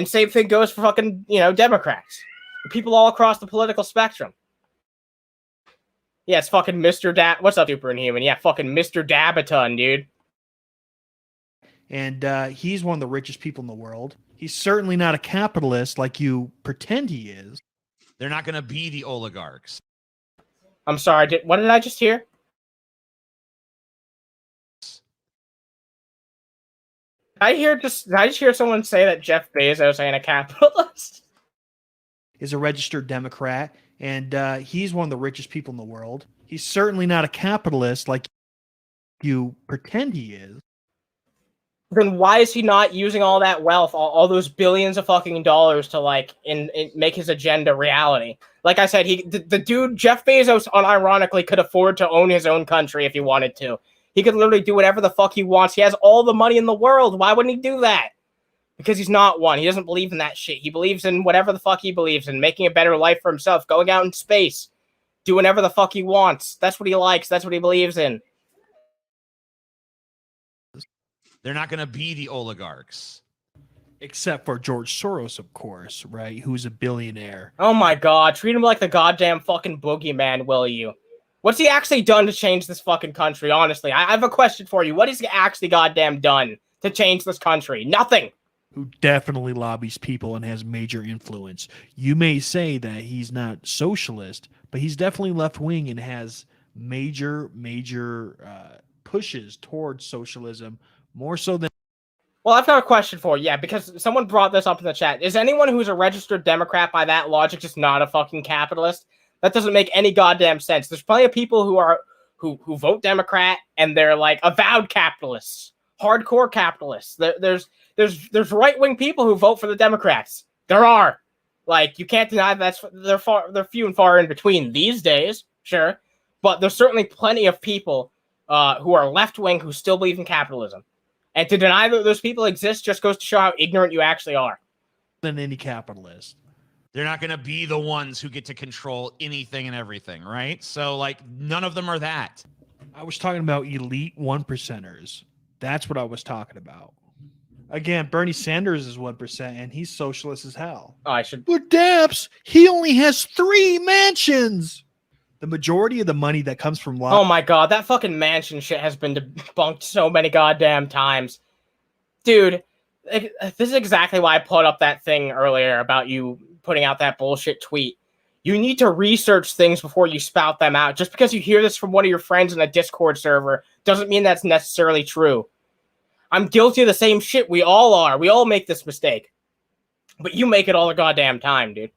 Speaker 1: same thing goes for fucking, you know, Democrats. People all across the political spectrum. Yeah, it's fucking Mr. What's up, Superinhuman? Yeah, fucking Mr. Dapperton, dude.
Speaker 7: And he's one of the richest people in the world. He's certainly not a capitalist like you pretend he is.
Speaker 6: They're not going to be the oligarchs.
Speaker 1: I'm sorry, what did I just hear? Did I just hear someone say that Jeff Bezos ain't a capitalist?
Speaker 7: is a registered Democrat, and he's one of the richest people in the world. He's certainly not a capitalist like you pretend he is.
Speaker 1: Then why is he not using all that wealth, all those billions of fucking dollars to like make his agenda reality? Like I said, the dude Jeff Bezos unironically could afford to own his own country if he wanted to. He could literally do whatever the fuck he wants. He has all the money in the world. Why wouldn't he do that? Because he's not one. He doesn't believe in that shit. He believes in whatever the fuck he believes in, making a better life for himself, going out in space, doing whatever the fuck he wants. That's what he likes. That's what he believes in.
Speaker 6: They're not going to be the oligarchs.
Speaker 7: Except for George Soros, of course, right? Who's a billionaire.
Speaker 1: Oh my god, treat him like the goddamn fucking boogeyman, will you? What's he actually done to change this fucking country, honestly? I have a question for you. What has he actually goddamn done to change this country? Nothing!
Speaker 7: Who definitely lobbies people and has major influence. You may say that he's not socialist, but he's definitely left-wing and has major pushes towards socialism, more so than...
Speaker 1: Well, I've got a question for you, yeah, because someone brought this up in the chat. Is anyone who's a registered Democrat by that logic just not a fucking capitalist? That doesn't make any goddamn sense. There's plenty of people who vote Democrat and they're like avowed capitalists, hardcore capitalists. There's right-wing people who vote for the Democrats. There are. Like, you can't deny they're few and far in between these days, sure. But there's certainly plenty of people who are left-wing who still believe in capitalism. And to deny that those people exist just goes to show how ignorant you actually are.
Speaker 7: Than any capitalist.
Speaker 6: They're not going to be the ones who get to control anything and everything, right? So, like, none of them are that.
Speaker 7: I was talking about elite 1%ers. That's what I was talking about. Again, Bernie Sanders is 1%, and he's socialist as hell.
Speaker 1: Oh, I should...
Speaker 7: But Daps, he only has 3 mansions! The majority of the money that comes from...
Speaker 1: Oh my god, that fucking mansion shit has been debunked so many goddamn times. Dude, this is exactly why I put up that thing earlier about you putting out that bullshit tweet. You need to research things before you spout them out. Just because you hear this from one of your friends in a Discord server doesn't mean that's necessarily true. I'm guilty of the same shit. We all are. We all make this mistake. But you make it all the goddamn time, dude.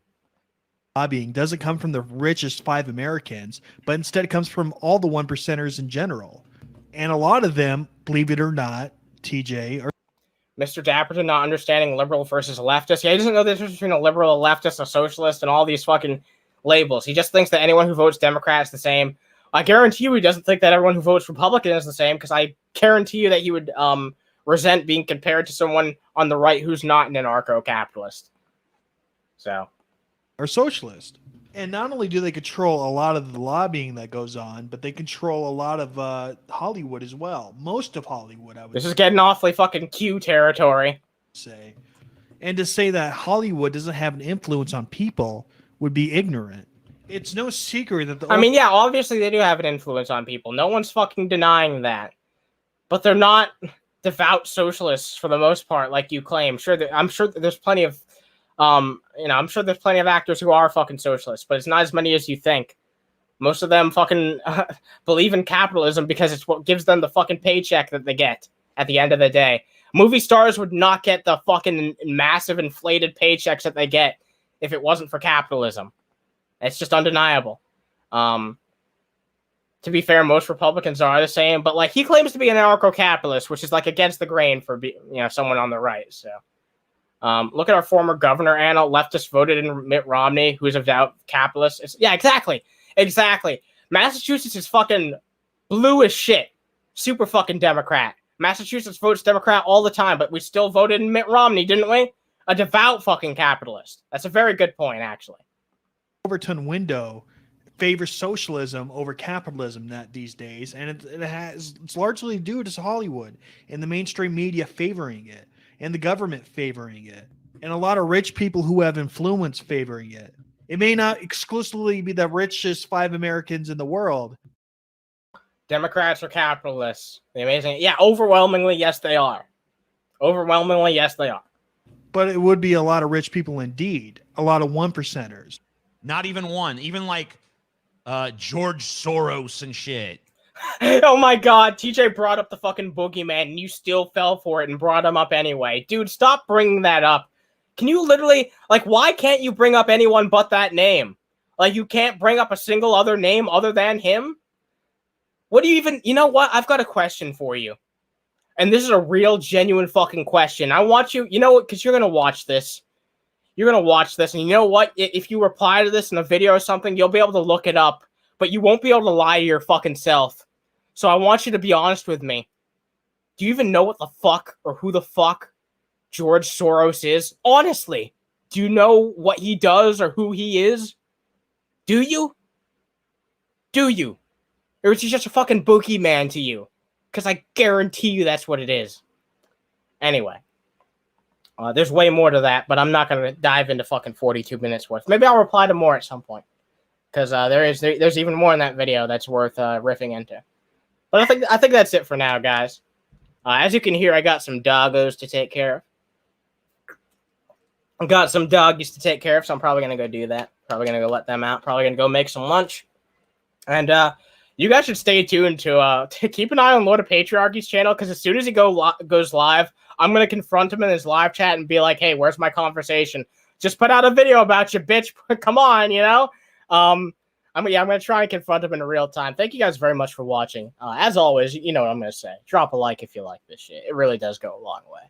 Speaker 7: Lobbying doesn't come from the richest 5 Americans, but instead it comes from all the 1%ers in general. And a lot of them, believe it or not, TJ, are...
Speaker 1: Mr. Dapperton not understanding liberal versus leftist. Yeah, he doesn't know the difference between a liberal, a leftist, a socialist, and all these fucking labels. He just thinks that anyone who votes Democrat is the same. I guarantee you he doesn't think that everyone who votes Republican is the same, because I guarantee you that he would resent being compared to someone on the right who's not an anarcho-capitalist. So...
Speaker 7: are socialist. And not only do they control a lot of the lobbying that goes on, but they control a lot of Hollywood as well. Most of Hollywood, I would
Speaker 1: This is getting awfully fucking Q territory.
Speaker 7: say. And to say that Hollywood doesn't have an influence on people would be ignorant. It's no secret that
Speaker 1: I mean, yeah, obviously they do have an influence on people. No one's fucking denying that. But they're not devout socialists for the most part, like you claim. I'm sure that there's plenty of I'm sure there's plenty of actors who are fucking socialists, but it's not as many as you think. Most of them fucking believe in capitalism because it's what gives them the fucking paycheck that they get at the end of the day. Movie stars would not get the fucking massive inflated paychecks that they get if it wasn't for capitalism. It's just undeniable. To be fair, most Republicans are the same, but like he claims to be an anarcho-capitalist, which is like against the grain for someone on the right. So. Look at our former governor, Anna. Leftists voted in Mitt Romney, who's a devout capitalist. Yeah, exactly. Massachusetts is fucking blue as shit. Super fucking Democrat. Massachusetts votes Democrat all the time, but we still voted in Mitt Romney, didn't we? A devout fucking capitalist. That's a very good point, actually.
Speaker 7: Overton window favors socialism over capitalism these days, and it's largely due to Hollywood and the mainstream media favoring it. And the government favoring it. And a lot of rich people who have influence favoring it. It may not exclusively be the richest 5 Americans in the world.
Speaker 1: Democrats are capitalists. The amazing... Yeah, overwhelmingly, yes, they are. Overwhelmingly, yes, they are.
Speaker 7: But it would be a lot of rich people indeed. A lot of 1%ers.
Speaker 6: Not even one. Even like George Soros and shit.
Speaker 1: Oh my god, TJ brought up the fucking boogeyman and you still fell for it and brought him up anyway. Dude, stop bringing that up. Can you literally, like, why can't you bring up anyone but that name? Like, you can't bring up a single other name other than him? What do you even, you know what? I've got a question for you. And this is a real, genuine fucking question. I want you, you know what, because you're going to watch this. You're going to watch this, and you know what? If you reply to this in a video or something, you'll be able to look it up, but you won't be able to lie to your fucking self. So I want you to be honest with me. Do you even know what the fuck or who the fuck George Soros is? Honestly, do you know what he does or who he is? Do you? Do you? Or is he just a fucking boogeyman to you? Because I guarantee you that's what it is. Anyway. There's way more to that, but I'm not going to dive into fucking 42 minutes worth. Maybe I'll reply to more at some point. Because there's even more in that video that's worth riffing into. But I think that's it for now, guys. As you can hear, I got some doggos to take care of. I've got some doggies to take care of, so I'm probably going to go do that. Probably going to go let them out. Probably going to go make some lunch. And you guys should stay tuned to keep an eye on Lord of Patriarchy's channel, because as soon as he goes live, I'm going to confront him in his live chat and be like, hey, where's my conversation? Just put out a video about you, bitch. Come on, you know? I'm going to try and confront him in real time. Thank you guys very much for watching. As always, you know what I'm going to say. Drop a like if you like this shit. It really does go a long way.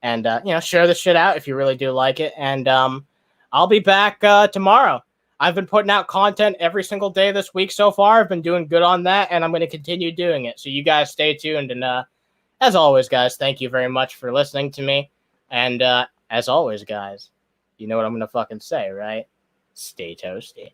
Speaker 1: And, share this shit out if you really do like it. And I'll be back tomorrow. I've been putting out content every single day this week so far. I've been doing good on that, and I'm going to continue doing it. So you guys stay tuned. And as always, guys, thank you very much for listening to me. And as always, guys, you know what I'm going to fucking say, right? Stay toasty.